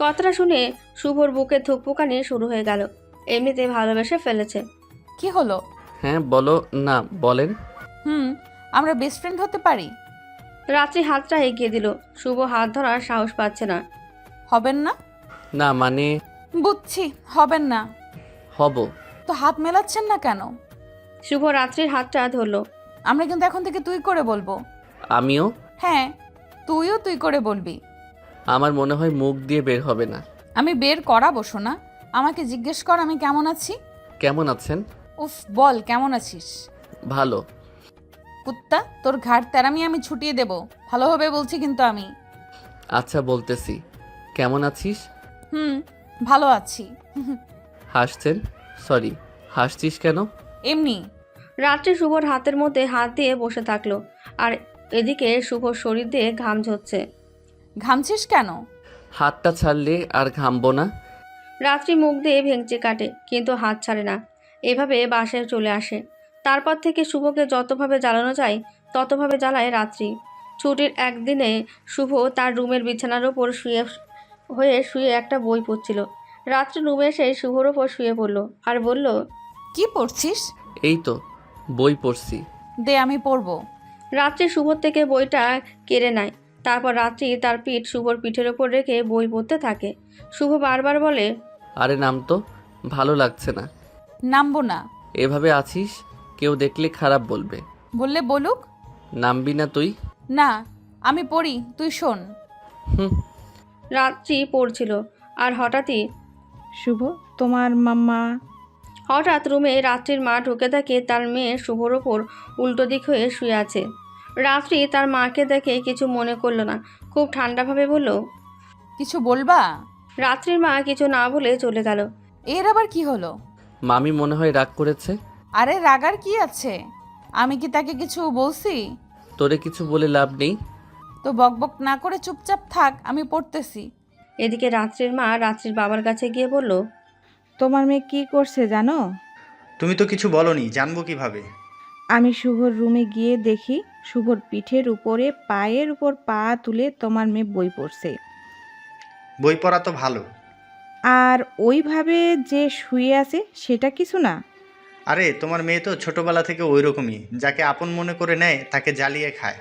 কথাটা শুনে শুভর বুকে ধুকপুকানি শুরু হয়ে গেল। এমনিতে ভালোবেসে ফেলেছে। কি হলো? হ্যাঁ বলো না, বলেন। আমরা বেস্ট ফ্রেন্ড হতে পারি? রাত্রি হাতটা এগিয়ে দিল। শুভ হাত ধরার সাহস পাচ্ছে না। হবেন না? না মানে বুঝছি, হবেন না। হব। তো হাত মেলাচ্ছেন না কেন? শুভ রাত্রির হাতটা ধরলো। আমরা কিন্তু এখন থেকে তুই করে বলবো। আমিও। হ্যাঁ, তুইও তুই করে বলবি। আমার মনে হয় মুখ দিয়ে বের হবে না। আমি বের করাবো শোনা। আমাকে জিজ্ঞেস কর আমি কেমন আছি। কেমন আছেন? উফ, বল কেমন আছিস। ভালো। কুত্তা, তোর ঘাড় তেরামি আমি ছুটিয়ে দেব। ভালো হবে বলছি কিন্তু আমি। আচ্ছা বলতেছি। কেমন আছিস? ভালো আছি। হাসছেন? সরি, হাসছিস কেন? এমনি। রাত্রি শুভর হাতের মধ্যে হাত দিয়ে বসে থাকলো। আর এদিকে শুভর শরীর দিয়ে ঘাম ঝরছে। ঘামছিস কেন? হাতটা ছাড়লে আর ঘামবো না। রাত্রি মুখ দিয়ে ভেঙচি কাটে, কিন্তু হাত ছাড়ে না। এভাবে বাসায় চলে আসে। তারপর থেকে শুভকে যতভাবে জ্বালানো যায় ততভাবে জ্বালায় রাত্রি। ছুটির একদিনে শুভ তার রুমের বিছানার ওপর শুয়ে একটা বই পড়ছিল। রাত্রি রুমে এসে শুভর ওপর শুয়ে পড়ল আর বলল, কি পড়ছিস? এই তো বই পড়ছি। দে আমি পড়বো। রাত্রি শুভর থেকে বইটা কেড়ে নেয়। তারপর রাত্রি তার পিঠ শুভর পিঠের ওপর রেখে বই পড়তে থাকে। শুভ বারবার বলে, আরে নাম তো, ভালো লাগছে না। নামবো না। এভাবে আছিস, কেউ দেখলে খারাপ বলবে। বললে বলুক। নামবি না তুই? না, আমি পড়ি, তুই শোন। রাত্রি পড়ছিল আর হঠাৎই শুভ, তোমার মাম্মা। হঠাৎ রুমে রাত্রির মা ঢুকে দেখে তার মেয়ে শুভর ওপর উল্টো দিক হয়ে শুয়ে আছে। রাত্রি তার মাকে দেখে কিছু মনে করলো না, খুব ঠান্ডাভাবে বলল, কিছু বলবা? রাত্রির মা কিছু না বলে চলে গেল। এর আবার কি হলো? মামি মনে হয় রাগ করেছে। আরে রাগার কি আছে? আমি কি তাকে কিছু বলছি? তোরে কিছু বলে লাভ নেই। তো বকবক না করে চুপচাপ থাক, আমি পড়তেছি। এদিকে রাত্রির মা রাত্রির বাবার কাছে গিয়ে বলল, তোমার মেয়ে কি করছে জানো? তুমি তো কিছু বলনি, জানবো কিভাবে? আমি শুভর রুমে গিয়ে দেখি শুভর পিঠের উপরে পায়ের উপর পা তুলে তোমার মেয়ে বই পড়ছে। বই পড়া তো ভালো। আর ওইভাবে যে শুয়ে আছে সেটা কিছু না। আরে তোমার মেয়ে তো ছোটবেলা থেকে ওই রকমই, যাকে আপন মনে করে নেয় তাকে জ্বালিয়ে খায়।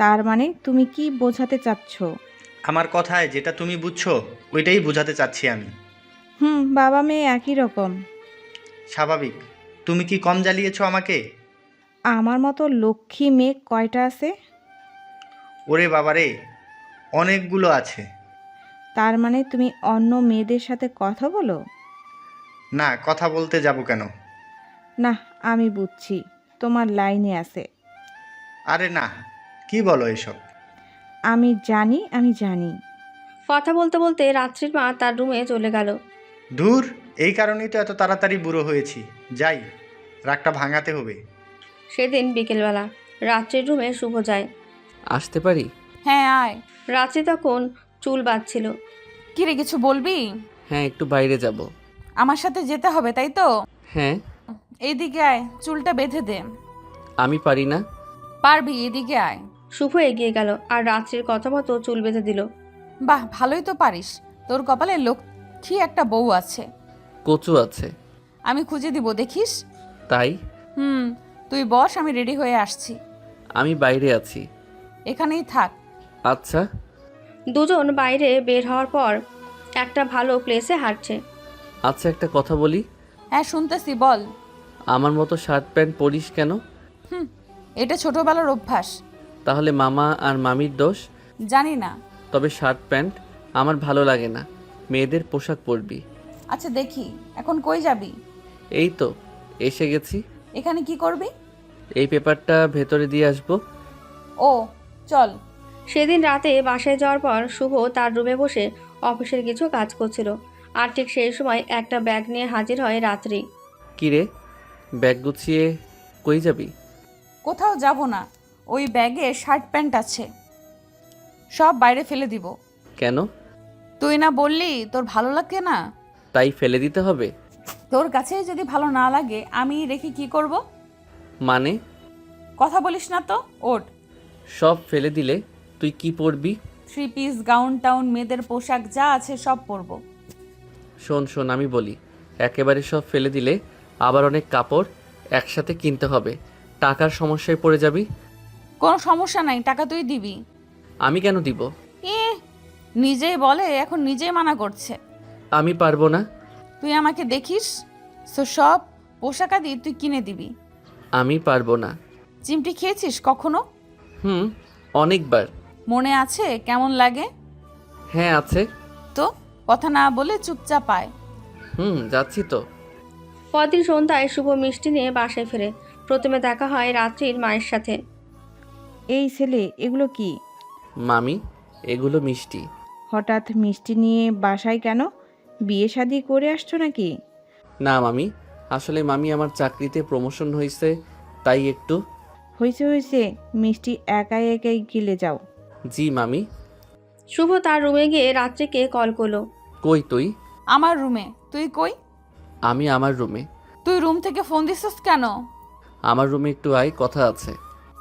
তার মানে তুমি কি বোঝাতে চাচ্ছ? আমার কথায় যেটা তুমি বুঝছো ওইটাই বোঝাতে চাচ্ছি আমি। বাবা মেয়ে একই রকম। স্বাভাবিক। তুমি কি কম জ্বালিয়েছো আমাকে? আমার মতো লক্ষ্মী মেয়ে কয়টা আছে? ওরে বাবারে, অনেকগুলো আছে। তার মানে তুমি অন্য মেয়েদের সাথে কথা বলো? না, কথা বলতে যাব কেন? না, আমি বুঝছি, তোমার লাইনে আছে। আরে না, কি বলো এসব? আমি জানি। কথা বলতে বলতে রাত্রির মা তার রুমে চলে গেল। ধুর, এই কারণেই তো এত তাড়াতাড়ি বুড়ো হয়েছি। যাই, রাগটা ভাঙাতে হবে। সেদিন বিকেলবেলা রাত্রির রুমে শুভ যায়। আসতে পারি? হ্যাঁ আয়। রাত্রি তখন চুল বাঁধছিল। কিরে কিছু বলবি? হ্যাঁ, একটু বাইরে যাব। আমার সাথে যেতে হবে তাই তো? হ্যাঁ। এইদিকে আয়, চুলটা বেঁধে দে। আমি পারি না। পারবি, এদিকে আয়। শুভ এগিয়ে গেল আর রাত্রির কথা মতো চুল বেঁধে দিল। বাহ, ভালোই তো পারিস। তোর কপালে লক্ষ্মী একটা বউ আছে। কচু আছে। আমি খুঁজে দিব, দেখিস। তাই? তুই বস, আমি রেডি হয়ে আসছি। আমি বাইরে আছি। এখানেই থাক। আচ্ছা। দুজন বাইরে বের হওয়ার পর একটা ভালো প্লেসে হাঁটছে। আচ্ছা, একটা কথা বলি। হ্যাঁ শুনতেছি, বল। আমার মতো শার্ট প্যান্ট পরিস কেন? এটা ছোটবেলার অভ্যাস। তাহলে মামা আর মামির দোষ? জানি না। তবে শার্ট প্যান্ট আমার ভালো লাগে না, মেয়েদের পোশাক পরবি। আচ্ছা দেখি, এখন কই যাবি? এই তো এসে গেছি। এখানে কি করবি? এই পেপারটা ভেতরে দিয়ে আসবো। ও চল। সেদিন রাতে বাসায় যাওয়ার পর শুভ তার রুমে বসে অফিসের কিছু কাজ করছিল। আর ঠিক সেই সময় একটা ব্যাগ নিয়ে হাজির হয় রাত্রি। কিরে, ব্যাগ গুছিয়ে কই যাবি? কোথাও যাব না, ওই ব্যাগে শার্ট প্যান্ট আছে, সব বাইরে ফেলে দিব। কেন? তুই না বললি তোর ভালো লাগে না? তাই ফেলে দিতে হবে? তোর কাছে যদি ভালো না লাগে আমি রেখে কি করব? মানে? কথা বলিস না তো, ওঠ। সব ফেলে দিলে তুই কি পরবি? 3 পিস, গাউন টাউন, মেয়েদের পোশাক যা আছে সব পরবো। শোন, আমি বলি, একেবারে সব ফেলে দিলে আবার অনেক কাপড় একসাথে কিনতে হবে। টাকার সমস্যায় পড়ে যাবি। কোনো সমস্যা নাই, টাকা তুই দিবি। আমি কেন দিব? এ নিজেই বলে, এখন নিজেই মানা করছে। আমি পারবো না। তুই আমাকে দেখিস, সব পোশাক আদি তুই কিনে দিবি। আমি পারবো না। চিমটি খেয়েছিস কখনো? অনেকবার। মনে আছে কেমন লাগে? হ্যাঁ আছে। তো কথা না বলে চুপচাপ আয়। যাচ্ছি তো। পরদিন সন্ধ্যায় শুভ মিষ্টি নিয়ে বাসায় ফেরে। প্রথমে দেখা হয় রাত্রির মায়ের সাথে। এই ছেলে, এগুলো কি? মামি, এগুলো মিষ্টি। হঠাৎ মিষ্টি নিয়ে বাসায় কেন? বিয়ে শাদি করে আসছো নাকি? না মামি, আসলে মামি আমার চাকরিতে প্রমোশন হয়েছে, তাই একটু। হয়েছে, মিষ্টি একাই একাই গিলে যাও। জি মামি। শুভ তার রুমে গিয়ে রাত্রিকে কল করলো। কই তুই? আমার রুমে। তুই কই? আমি আমার রুমে। তুই রুম থেকে ফোন দিছিস কেন? আমার রুমে একটু আয়, কথা আছে।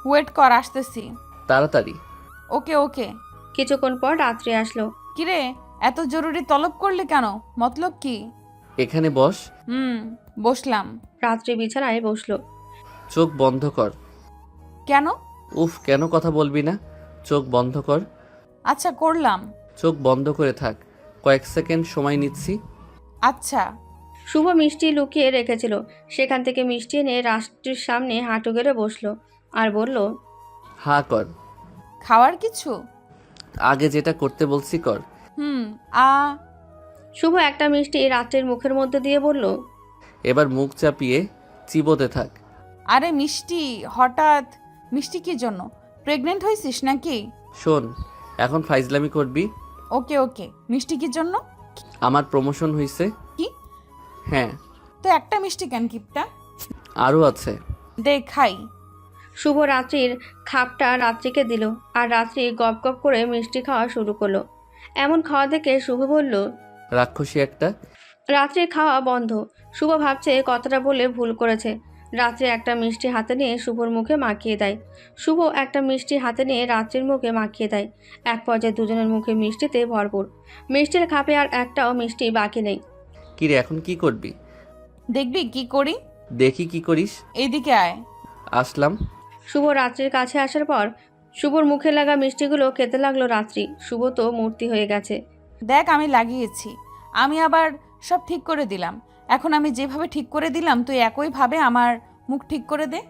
ওয়েট কর, আসতেছি। তাড়াতাড়ি। ওকে। কিছুক্ষণ পর রাত্রি আসলো। কিরে, এত জরুরি তলব করলি কেন? মতলব কি? এখানে বস। বসলাম। রাত্রি বিছানায় বসলো। চোখ বন্ধ কর। কেন? উফ, কেন কথা বলবি না? চোখ বন্ধ কর। আচ্ছা, করলাম। চোখ বন্ধ করে থাক, কয়েক সেকেন্ড সময় নিচ্ছি। আচ্ছা। শুভ মিষ্টি লুকিয়ে রেখেছিল, সেখান থেকে মিষ্টি এনে রাত্রির সামনে হাঁটু গেড়ে বসলো আর বলল, হা কর। খাওয়ার কিছু? আগে যেটা করতে বলছি কর। আ শুভ একটা মিষ্টি রাত্রির মুখের মধ্যে দিয়ে বলল, এবার মুখ চাপিয়ে চিবোতে থাক। আরে মিষ্টি, হঠাৎ মিষ্টি কি জন্য? প্রেগনেন্ট হয়েছিস নাকি? শোন, এখন ফাইজলামি করবি। ওকে। মিষ্টি কি জন্য? আমার প্রমোশন হয়েছে। কি? হ্যাঁ। তো একটা মিষ্টি কেন কিপটা? আরও আছে। দে খাই। শুভ রাত্রির খাপটা রাত্রিকে দিল আর রাত্রি গপ গপ করে মিষ্টি খাওয়া শুরু করলো। এমন খাওয়া দেখে শুভ বলল, রাক্ষসী একটা। রাত্রির খাওয়া বন্ধ। শুভ ভাবছে কথাটা বলে ভুল করেছে। রাত্রি একটা মিষ্টি হাতে নিয়ে শুভর মুখে মাখিয়ে দেয়। শুভ একটা মিষ্টি হাতে নিয়ে রাত্রির মুখে মাখিয়ে দেয়। এক পর্যায়ে দুজনের মুখে মিষ্টিতে ভরপুর। মিষ্টির খাপে আর একটাও মিষ্টি বাকি নেই। কিরে, এখন কি করবি? দেখবি কি করি? দেখি কি করিস। এইদিকে আয়। আসলাম। শুভ রাত্রির কাছে আসার পর শুভর মুখে লাগা মিষ্টিগুলো খেতে লাগলো রাত্রি। শুভ তো মূর্তি হয়ে গেছে। দেখ, আমি লাগিয়েছি। আমি আবার সব ঠিক করে দিলাম। এখন আমি যেভাবে ঠিক করে দিলাম তুই একইভাবে আমার মুখ ঠিক করে দে।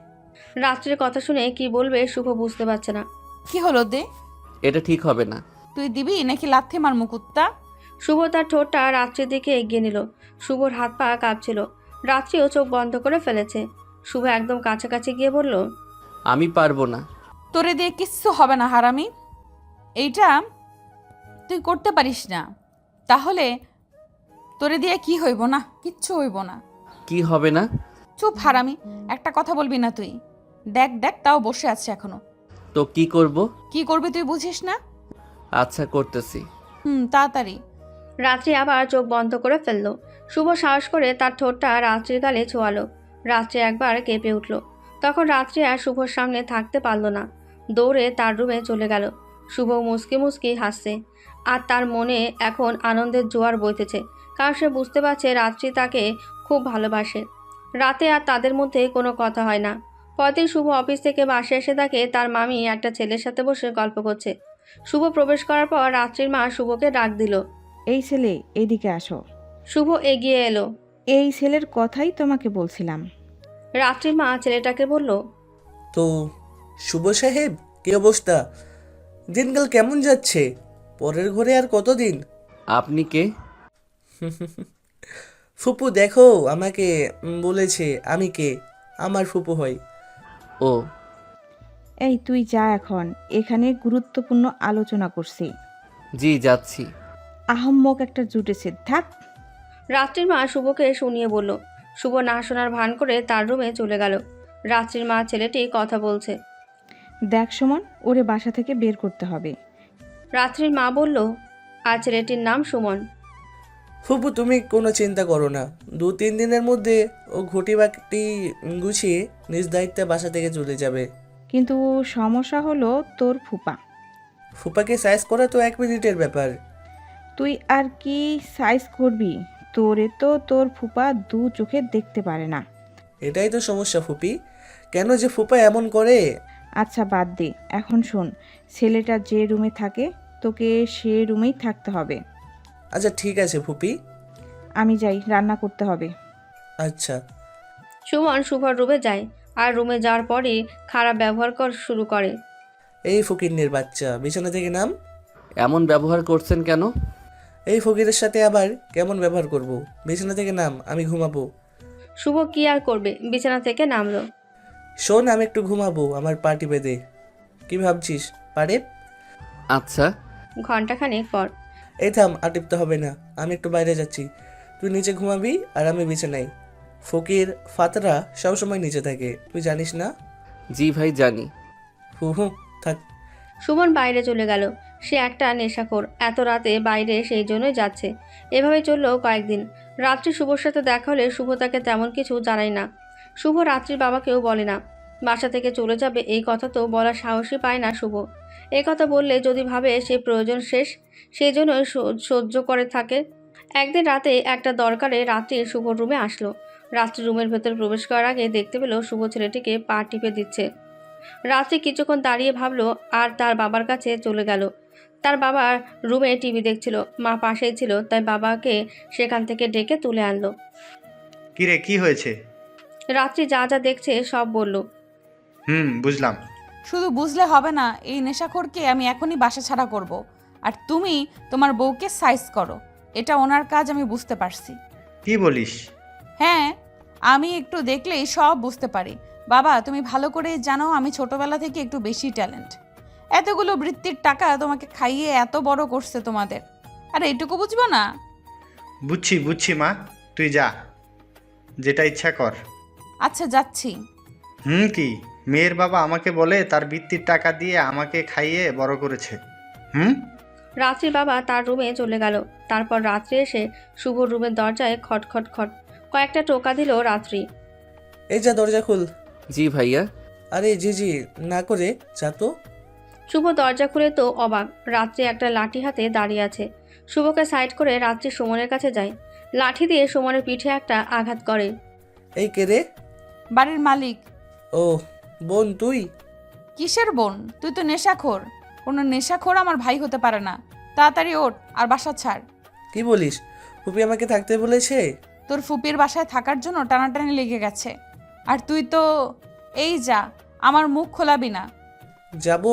রাত্রির কথা শুনে কি বলবে শুভ বুঝতে পারছে না। কি হলো, দে। এটা ঠিক হবে না। তুই দিবি নাকি লাথি মার মুকুত্তা? শুভ তার ঠোঁটটা রাত্রির দিকে এগিয়ে নিল। শুভর হাত পা কাঁপছিল। রাত্রিও চোখ বন্ধ করে ফেলেছে। শুভ একদম কাছাকাছি গিয়ে বলল, আমি পারবো না। তোরে দিয়ে কিচ্ছু হবে না হারামি। এইটা তুই করতে পারিস না, তাহলে তোরে দিয়ে কি হইব না? কিচ্ছু হইব না। কি হবে না? চুপ হারামি, একটা কথা বলবি না তুই। দেখ, তাও বসে আছে এখনো। তো কি করব? কি করবি তুই বুঝিস না? আচ্ছা, করতেছি। তাড়াতাড়ি। রাত্রি আবার চোখ বন্ধ করে ফেলল। শুভ সাহস করে তার ঠোঁটটা রাত্রির গালে ছোঁয়ালো। রাত্রি একবার কেঁপে উঠল। তখন রাত্রি আর শুভর সামনে থাকতে পারল না, দৌড়ে তার রুমে চলে গেল। শুভ মুচকি মুচকি হাসছে আর তার মনে এখন আনন্দের জোয়ার বইতেছে, কারণ সে বুঝতে পারছে রাত্রি তাকে খুব ভালোবাসে। রাতে আর তাদের মধ্যে কোনো কথা হয় না। পরদিন শুভ অফিস থেকে বাসায় এসে দেখে তার মামি একটা ছেলের সাথে বসে গল্প করছে। শুভ প্রবেশ করার পর রাত্রির মা শুভকে ডাক দিল, এই ছেলে, এদিকে আসো। শুভ এগিয়ে এলো। এই ছেলের কথাই তোমাকে বলছিলাম। রাত্রির মা ছেলেটাকে বলল, তো শুভ সাহেব, কি অবস্থা? দিনকাল কেমন যাচ্ছে? পরের ঘরে আর কতদিন? আপনি কে? ফুপু দেখো আমাকে বলেছে আমি কে, আমার ফুপু হয়। ও, এই তুই যা, এখন এখানে গুরুত্বপূর্ণ আলোচনা করছি। জি যাচ্ছি। আহম্মক একটা জুটেছে, থাক। রাত্রির মা শুভকে শুনিয়ে বলল। শুভ না শোনার ভান করে তার রুমে চলে গেল। রাত্রির মা ছেলেটি কথা বলছে। দেখ সুমন, ওরে বাসা থেকে বের করতে হবে। রাত্রির মা বলল, আর ছেলেটির নাম সুমন। ফুপু তুমি কোনো চিন্তা করো না, 2-3 দিনের মধ্যে ও ঘটি বাটি গুছিয়ে নিজ দায়িত্বে বাসা থেকে চলে যাবে। কিন্তু সমস্যা হলো তোর ফুপা। ফুপাকে সাইজ করা তো 1 মিনিটের ব্যাপার। তুই আর কি সাইজ করবি? তোরে তো তোর ফুপা 2 চোখে দেখতে পারে না। এটাই তো সমস্যা ফুপি, কেন যে ফুপা এমন করে। আচ্ছা বাদ দে, এখন শোন, ছেলেটা যে রুমে থাকে তোকে সে রুমেই থাকতে হবে। আচ্ছা ঠিক আছে ফুপি। আমি যাই, রান্না করতে হবে। আচ্ছা। সুমন শুভর রুমে যায় আর রুমে যাওয়ার পরে খারাপ ব্যবহার শুরু করে। এই ফকিরনির বাচ্চা, বিছানা থেকে নাম। এমন ব্যবহার করছেন কেন? এই ফকিরের সাথে আবার কেমন ব্যবহার করব? বিছানা থেকে নাম, আমি ঘুমাবো। শুভ কি আর করবে, বিছানা থেকে নামলো। শোন, আমি একটু ঘুমাবো, আমার পাটি বেঁধে। কি ভাবছিস পারে? আচ্ছা। ঘন্টাখানেক পর। এই থাম, আর টিপতে হবে না, আমি একটু বাইরে যাচ্ছি। তুই নিচে ঘুমাবি আর আমি বিছানায়। ফকির ফাতরা সবসময় নিচে থাকে, তুই জানিস না? জি ভাই জানি। হু থাক। সুমন বাইরে চলে গেল। সে একটা নেশাখোর, এত রাতে বাইরে সেই জন্যই যাচ্ছে। এভাবে চললো কয়েকদিন। রাত্রি শুভর সাথে দেখা হলে শুভ তাকে তেমন কিছু জানায় না। শুভ রাত্রির বাবাকেও বলে না। বাসা থেকে চলে যাবে এই কথা তো বলার সাহসই পায় না শুভ। এই কথা বললে যদি ভাবে সে প্রয়োজন শেষ, সেই জন্য সহ্য করে থাকে। একদিন রাতে একটা দরকারে রাত্রি শুভর রুমে আসলো। রাত্রি রুমের ভেতর প্রবেশ করার আগে দেখতে পেল শুভ ছেলেটিকে পা টিপে দিচ্ছে। রাত্রি কিছুক্ষণ দাঁড়িয়ে ভাবলো আর তার বাবার কাছে চলে গেল। তার বাবা রুমে টিভি দেখছিল, মা পাশেই ছিল, তাই বাবাকে সেখান থেকে ডেকে তুলে আনলো। কিরে, কি হয়েছে? রাত্রি যা যা দেখছে সব বলল। বুঝলাম। শুধু বুঝলে হবে না, এই নেশাখোরকে আমি এখনই বাসা ছাড়া করব। আর তুমি তোমার বউকে সাইজ করো, এটা ওনার কাজ, আমি বুঝতে পারছি। কি বলিস? হ্যাঁ, আমি একটু দেখলেই সব বুঝতে পারি। বাবা, তুমি ভালো করে জানো আমি ছোটবেলা থেকে একটু বেশি ট্যালেন্ট। এতগুলো বৃত্তির টাকা তোমাকে খাইয়ে এত বড় করছে তোমাদের, আর এইটুকু বুঝবো না? বুঝছি মা, তুই যা, যেটা ইচ্ছা কর। আচ্ছা যাচ্ছি। কি মেয়ের বাবা আমাকে বলে তার বৃত্তির টাকা দিয়ে আমাকে খাইয়ে বড় করেছে? রাত্রির বাবা তার রুমে চলে গেল। তারপর রাত্রি এসে শুভর রুমের দরজায় খটখট খট কয়েকটা টোকা দিল রাত্রি। এই যা, দরজা খুল। জি ভাইয়া। আরে জি না করে যা তো। শুভ দরজা খুলে তো অবাক, রাত্রি একটা লাঠি হাতে দাঁড়িয়ে আছে। শুভকে সাইড করে রাত্রি সুমনের কাছে যায়, লাঠি দিয়ে সুমনের পিঠে একটা আঘাত করে। এই কে রে? বাড়ির মালিক। ও বোন তুই? কিসের বোন? তুই তো নেশাখোর। কোনো নেশাখোর আমার ভাই হতে পারে না। তাড়াতাড়ি ওঠ আর বাসা ছাড়। কি বলিস? ফুপি আমাকে থাকতে বলেছে? তোর ফুপির বাসায় থাকার জন্য টানাটানি লেগে গেছে। আর তুই তো এই যা, আমার মুখ খোলাবি না। যাব।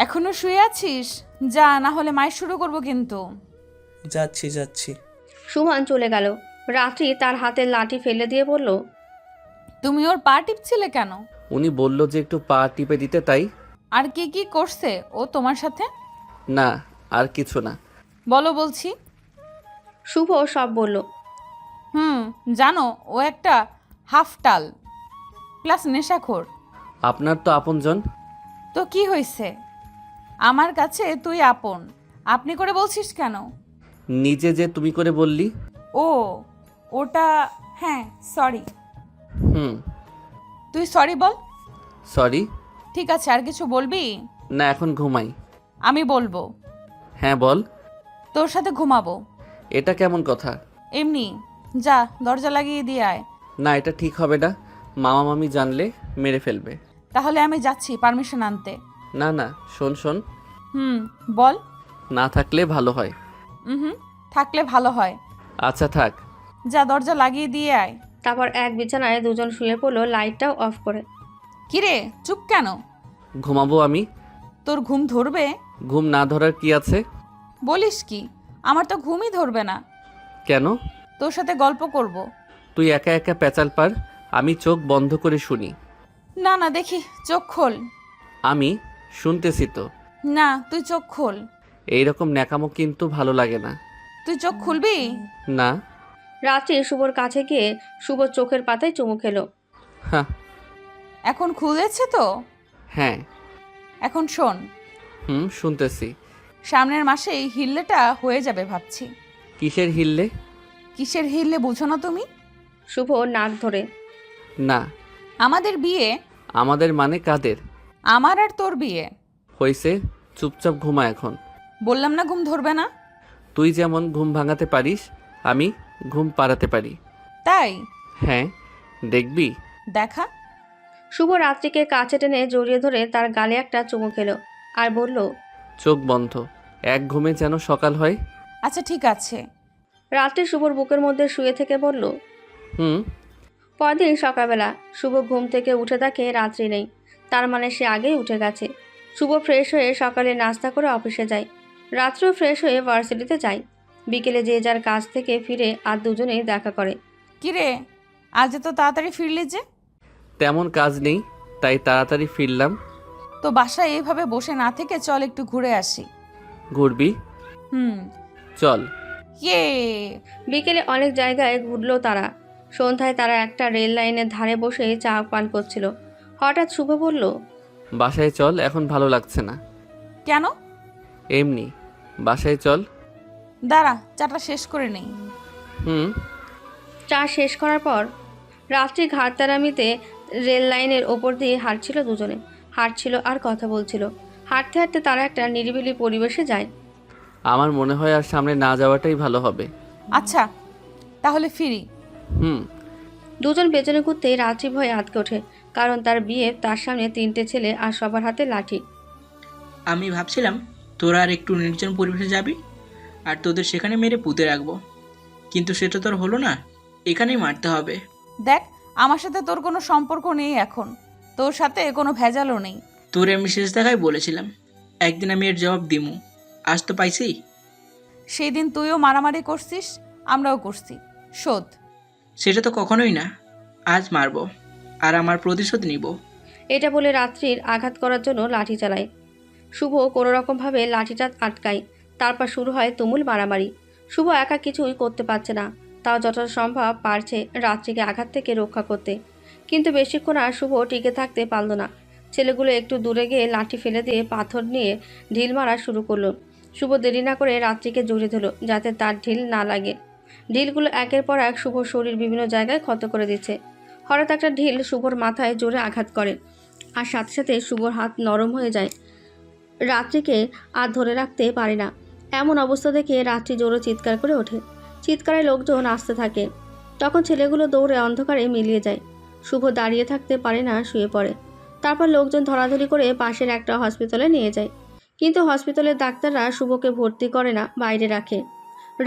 এখনো শুয়ে আছিস? যা, না হলে মায়ের শুরু করবো কিন্তু। যাচ্ছি। সুমন চলে গেল। রাত্রি তার হাতের লাঠি ফেলে দিয়ে বলল, তুমি ওর পা টিপছিলে কেন? উনি বলল যে একটু পা টিপে দিতে, তাই। আর কি করছে ও তোমার সাথে? না, আর কিছু না। বলো বলছি। শুভ সব বলল। জানো ও একটা হাফটাল প্লাস নেশাখোর। আপনার তো আপনজন। তো কি হয়েছে? আমার কাছে তুই আপন, আপনি করে বলছিস কেন? নিজে যে তুমি করে বললি। ও ওটা, হ্যাঁ সরি। তুই সরি বল। সরি। ঠিক আছে, আর কিছু বলবি? না, এখন ঘুমাই। আমি বলবো। হ্যাঁ বল। তোর সাথে ঘুমাবো। এটা কেমন কথা? এমনি, যা দরজা লাগিয়ে দিয়ে আয়। না, এটা ঠিক হবে না, মামা মামি জানলে মেরে ফেলবে। তাহলে আমি যাচ্ছি পারমিশন আনতে। না শোন। বল। না থাকলে ভালো হয়। থাকলে ভালো হয়। আচ্ছা থাক। যা দরজা লাগিয়ে দিয়ে আয়। তারপর এক বিছানায় দুজন শুয়ে পড়লো, লাইটটাও অফ করে। কিরে চুপ কেন? ঘুমাবো আমি। তোর ঘুম ধরবে? ঘুম না ধরার কি আছে? বলিস কি? আমার তো ঘুমই ধরবে না। কেন? তোর সাথে গল্প করব। তুই একা একা পেঁচাল পার, আমি চোখ বন্ধ করে শুনি। না দেখি, চোখ খোল। আমি শুনতেছি তো। না, তুই চোখ খোল। এইরকম ন্যাকামো কিন্তু ভালো লাগে না। তুই চোখ খুলবি? না। রাত্রি শুভর কাছে গিয়ে শুভ চোখের পাতায় চুমু খেলো। হ্যাঁ। এখন খুলেছে তো? হ্যাঁ। এখন শোন। শুনতেছি। সামনের মাসেই হিল্লেটা হয়ে যাবে ভাবছি। কিসের হিল্লে? কিসের হিল্লে বুঝো না তুমি? শুভ নাক ধরে। না। আমাদের বিয়ে। আমাদের মানে কাদের? আমার আর তোর বিয়ে। হইছে, চুপচাপ ঘুমা এখন। বললাম না ঘুম ধরবে না। তুই যেমন ঘুম ভাঙাতে পারিস, আমি ঘুম পাড়াতে পারি। তাই? হ্যাঁ, দেখবি? দেখা। শুভ রাত্রিকে কাছে টেনে জড়িয়ে ধরে তার গালে একটা চুমু খেলো আর বলল, চোখ বন্ধ, এক ঘুমে যেন সকাল হয়। আচ্ছা ঠিক আছে। রাত্রি শুভর বুকের মধ্যে শুয়ে থেকে বলল। হুম। পরদিন সকালবেলা শুভ ঘুম থেকে উঠে দেখে রাত্রি নেই, তার মানে সে আগেই উঠে গেছে। শুভ ফ্রেশ হয়ে সকালে নাস্তা করে অফিসে যায়, রাত্রেও ফ্রেশ হয়ে ভার্সিটিতে যায়। বিকেলে যে যার কাজ থেকে ফিরে আর দুজনেই দেখা করে। কিরে, আজ এত তাড়াতাড়ি ফিরলি যে? তেমন কাজ নেই, তাই তাড়াতাড়ি ফিরলাম। তো বাসায় এইভাবে বসে না থেকে চল একটু ঘুরে আসি। ঘুরবি? চল। ইয়ে। বিকেলে অনেক জায়গায় ঘুরলো তারা। সন্ধ্যায় তারা একটা রেল লাইনের ধারে বসে চা পান করছিল। হঠাৎ শুভ বলল, বাসায় চল, এখন ভালো লাগছে না। কেন? এমনি। বাসায় চল। দাঁড়া, চাটা শেষ করে নেই। চা শেষ করার পর রাত্রি ঘাটতারামিতে রেল লাইনের ওপর দিয়ে হাঁটছিল দুজনে। হাঁটছিল আর কথা বলছিল। হাঁটতে হাঁটতে তারা একটা নিরিবিলি পরিবেশে যায়। আমার মনে হয় আর সামনে না যাওয়াটাই ভালো হবে। আচ্ছা তাহলে ফিরি। দুজন পেছনে ঘুরতেই রাত্রি ভয়ে আটকে ওঠে, কারণ তার বিয়ে, তার সামনে 3টে ছেলে আর সবার হাতে লাঠি। আমি ভাবছিলাম তোরা আর একটু নির্জন পরিবেশে যাবি আর তোদের সেখানে মেরে পুঁতে রাখবো, কিন্তু সেটা তোর হলো না, এখানেই মারতে হবে। দেখ, আমার সাথে তোর কোনো সম্পর্ক নেই এখন, তোর সাথে কোনো ভেজালও নেই। তোরে আমি শেষ দেখায় বলেছিলাম একদিন আমি এর জবাব দিমু, আজ তো পাইছি। সেই দিন তুইও মারামারি করছিস, আমরাও করছি, শোধ। সেটা তো কখনোই না, আজ মারবো আর আমার প্রতিশোধ নিব। এটা বলে রাত্রির আঘাত করার জন্য লাঠি চালায়। শুভ কোনো রকমভাবে লাঠিটা আটকায়। তারপর শুরু হয় তুমুল মারামারি। শুভ একা কিছুই করতে পারছে না, তাও যতটা সম্ভব পারছে রাত্রিকে আঘাত থেকে রক্ষা করতে। কিন্তু বেশিক্ষণ আর শুভ টিকে থাকতে পারল না। ছেলেগুলো একটু দূরে গিয়ে লাঠি ফেলে দিয়ে পাথর নিয়ে ঢিল মারা শুরু করলো। শুভ দেরি না করে রাত্রিকে জড়িয়ে ধরল, যাতে তার ঢিল না লাগে। ঢিলগুলো একের পর এক শুভর শরীর বিভিন্ন জায়গায় ক্ষত করে দিচ্ছে। হঠাৎ একটা ঢিল শুভর মাথায় জোরে আঘাত করে, আর সাথে সাথে শুভর হাত নরম হয়ে যায়। রাত্রিকে আর ধরে রাখতে পারে না। এমন অবস্থা দেখে রাত্রি জোরে চিৎকার করে ওঠে। চিৎকারে লোকজন আসতে থাকে। তখন ছেলেগুলো দৌড়ে অন্ধকারে মিলিয়ে যায়। শুভ দাঁড়িয়ে থাকতে পারে না, শুয়ে পড়ে। তারপর লোকজন ধরাধরি করে পাশের একটা হসপিটালে নিয়ে যায়, কিন্তু হসপিটালের ডাক্তাররা শুভকে ভর্তি করে না, বাইরে রাখে।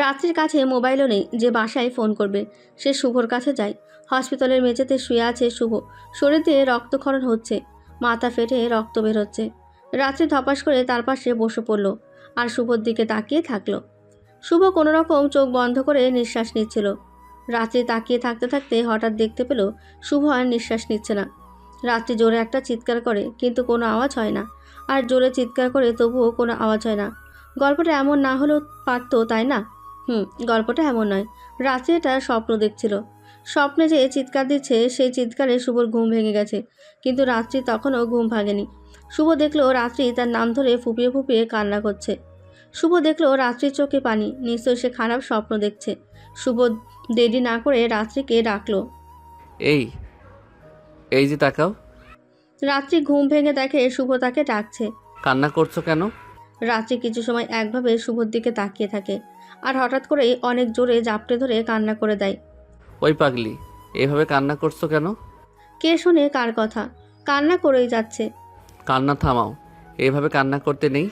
রাত্রির কাছে মোবাইলও নেই যে বাসায় ফোন করবে। সে শুভর কাছে যায়। হসপিটালের মেঝেতে শুয়ে আছে শুভ, শরীর দিয়ে রক্তক্ষরণ হচ্ছে, মাথা ফেটে রক্ত বের হচ্ছে। রাত্রি ধপাস করে তার পাশে বসে পড়ল আর শুভর দিকে তাকিয়ে থাকলো। শুভ কোনো রকম চোখ বন্ধ করে নিঃশ্বাস নিচ্ছিল। রাত্রি তাকিয়ে থাকতে থাকতে হঠাৎ দেখতে পেল শুভ আর নিঃশ্বাস নিচ্ছে না। রাত্রি জোরে একটা চিৎকার করে, কিন্তু কোনো আওয়াজ হয় না। আর জোরে চিৎকার করে তবুও কোনো আওয়াজ হয় না। গল্পটা এমন না হলেও পারতো, তাই না? গল্পটা এমন নয়। রাত্রি এটা স্বপ্ন দেখছিল। স্বপ্নে যে চিৎকার দিচ্ছে, সেই চিৎকারে শুভর ঘুম ভেঙে গেছে, কিন্তু রাত্রি তখনও ঘুম ভাঙেনি। শুভ দেখলো রাত্রি তার নাম ধরে ফুপিয়ে ফুপিয়ে কান্না করছে। শুভ দেখলো রাত্রির চোখে পানি, নিশ্চয়ই সে খারাপ স্বপ্ন দেখছে। শুভ দেরি না করে রাত্রিকে ডাকলো। এই যে তাকাও। রাত্রি ঘুম ভেঙে দেখে শুভ তাকে ডাকছে। কান্না করছো কেন? রাত্রি কিছু সময় একভাবে শুভর দিকে তাকিয়ে থাকে, আর হঠাৎ করেই অনেক জোরে জাপটে ধরে কান্না করে দেয়। ওই পাগলি, এভাবে কান্না করছো কেন? কে শোনে কার কথা? কান্না করেই যাচ্ছে। কান্না থামাও, এভাবে কান্না করতে নেই।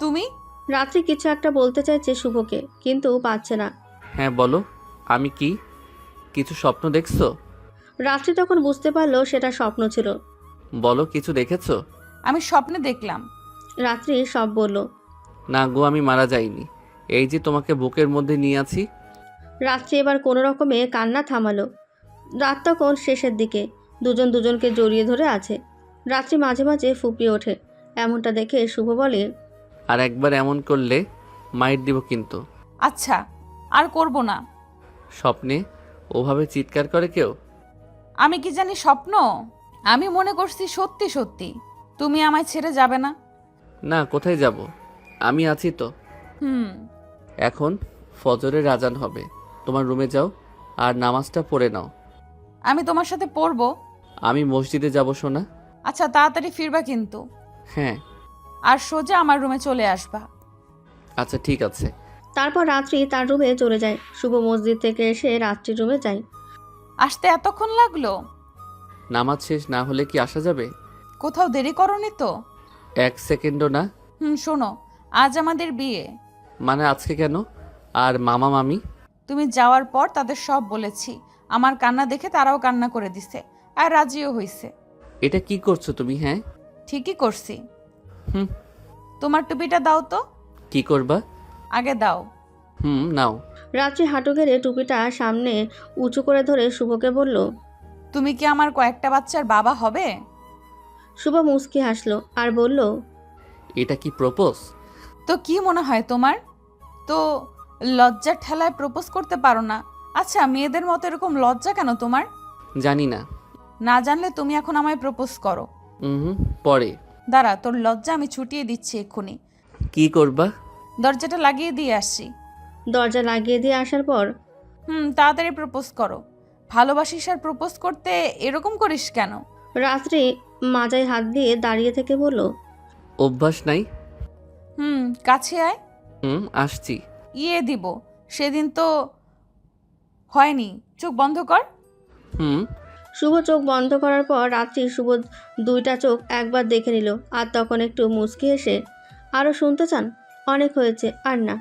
তুমি? রাত্রি কিছু একটা বলতে চাইছে শুভকে, কিন্তু পাচ্ছে না। হ্যাঁ বলো, আমি কি কিছু স্বপ্ন দেখছো? রাত্রি তখন বুঝতে পারলো সেটা স্বপ্ন ছিল। বলো, কিছু দেখেছো? আমি স্বপ্নে দেখলাম। রাত্রি সব বলল। না গো, আমি মারা যাইনি, এই যে তোমাকে বুকের মধ্যে নিয়ে আছি। রাত্রি এবার কোনো রকমে কান্না থামালো। রাত তখন শেষের দিকে, দুজন দুজনকে জড়িয়ে ধরে আছে। রাত্রি মাঝে মাঝে ফুপিয়ে ওঠে। এমনটা দেখে শুভ বলে, আর একবার এমন করলে মাইর দিব কিন্তু। আচ্ছা, আর করব না। স্বপ্নে ওভাবে চিৎকার করে কেউ? আমি কি জানি স্বপ্ন? আমি মনে করছি সত্যি সত্যি তুমি আমায় ছেড়ে যাবে না। না, কোথায় যাব, আমি আছি তো। এখন ফজরের আজান হবে, তোমার রুমে যাও আর নামাজটা পড়ে নাও। আমি তোমার সাথে পড়বো। আমি মসজিদে যাব সোনা। আচ্ছা, তাড়াতাড়ি ফিরবা কিন্তু। হ্যাঁ। আর সোজা আমার রুমে চলে আসবা। আচ্ছা ঠিক আছে। তারপর রাত্রি তার রুমে চলে যায়। শুভ মসজিদ থেকে এসে রাত্রির রুমে যায়। আসতে এতক্ষণ লাগলো? নামাজ শেষ না হলে কি আসা যাবে? কোথাও দেরি করনি তো? 1 সেকেন্ডও না। শোনো, আজ আমাদের বিয়ে। মানে আজকে কেন? আর মামা মামি? তুমি যাওয়ার পর তাদের সব বলেছি। আমার কান্না দেখে তারাও কান্না করে দিছে, আর রাজিও হইছে। এটা কি করছো তুমি? হ্যাঁ ঠিকই করছি। হুম। তোমার টুপিটা দাও তো। কি করবা? আগে দাও। নাও। রাত্রি হাঁটু গেড়ে টুপিটা সামনে উঁচু করে ধরে শুভকে বলল, তুমি কি আমার কয়েকটা বাচ্চার বাবা হবে? শুভ মুচকি হাসলো আর বলল, এটা কি প্রপোজ? তো কি মনে হয় তোমার? তো লজ্জার ঠেলায় প্রপোজ করতে পারো না? আচ্ছা, মেয়েদের মতো এরকম লজ্জা কেন তোমার? জানি না। না জানলে তুমি এখন আমায় প্রপোজ করো। পরে। দাঁড়া, তোর লজ্জা আমি ছুটিয়ে দিচ্ছি এক্ষুনি। কি করবা? দরজাটা লাগিয়ে দিয়ে আসছি। দরজা লাগিয়ে দিয়ে আসার পর, তাড়াতাড়ি প্রপোজ করো। ভালোবাসিস আর প্রপোজ করতে এরকম করিস কেন? রাত্রি মাজায় হাত দিয়ে দাঁড়িয়ে থেকে বলল, অভ্যাস নাই। কাছে আয়। আসছি। দিব, সেদিন তো হয়নি। চোখ বন্ধ কর। শুভ চোখ বন্ধ করার পর রাত্রি শুভ দুইটা চোখ একবার দেখে নিল, আর তখন একটু মুচকি এসে, আরও শুনতে চান? অনেক হয়েছে, আর না।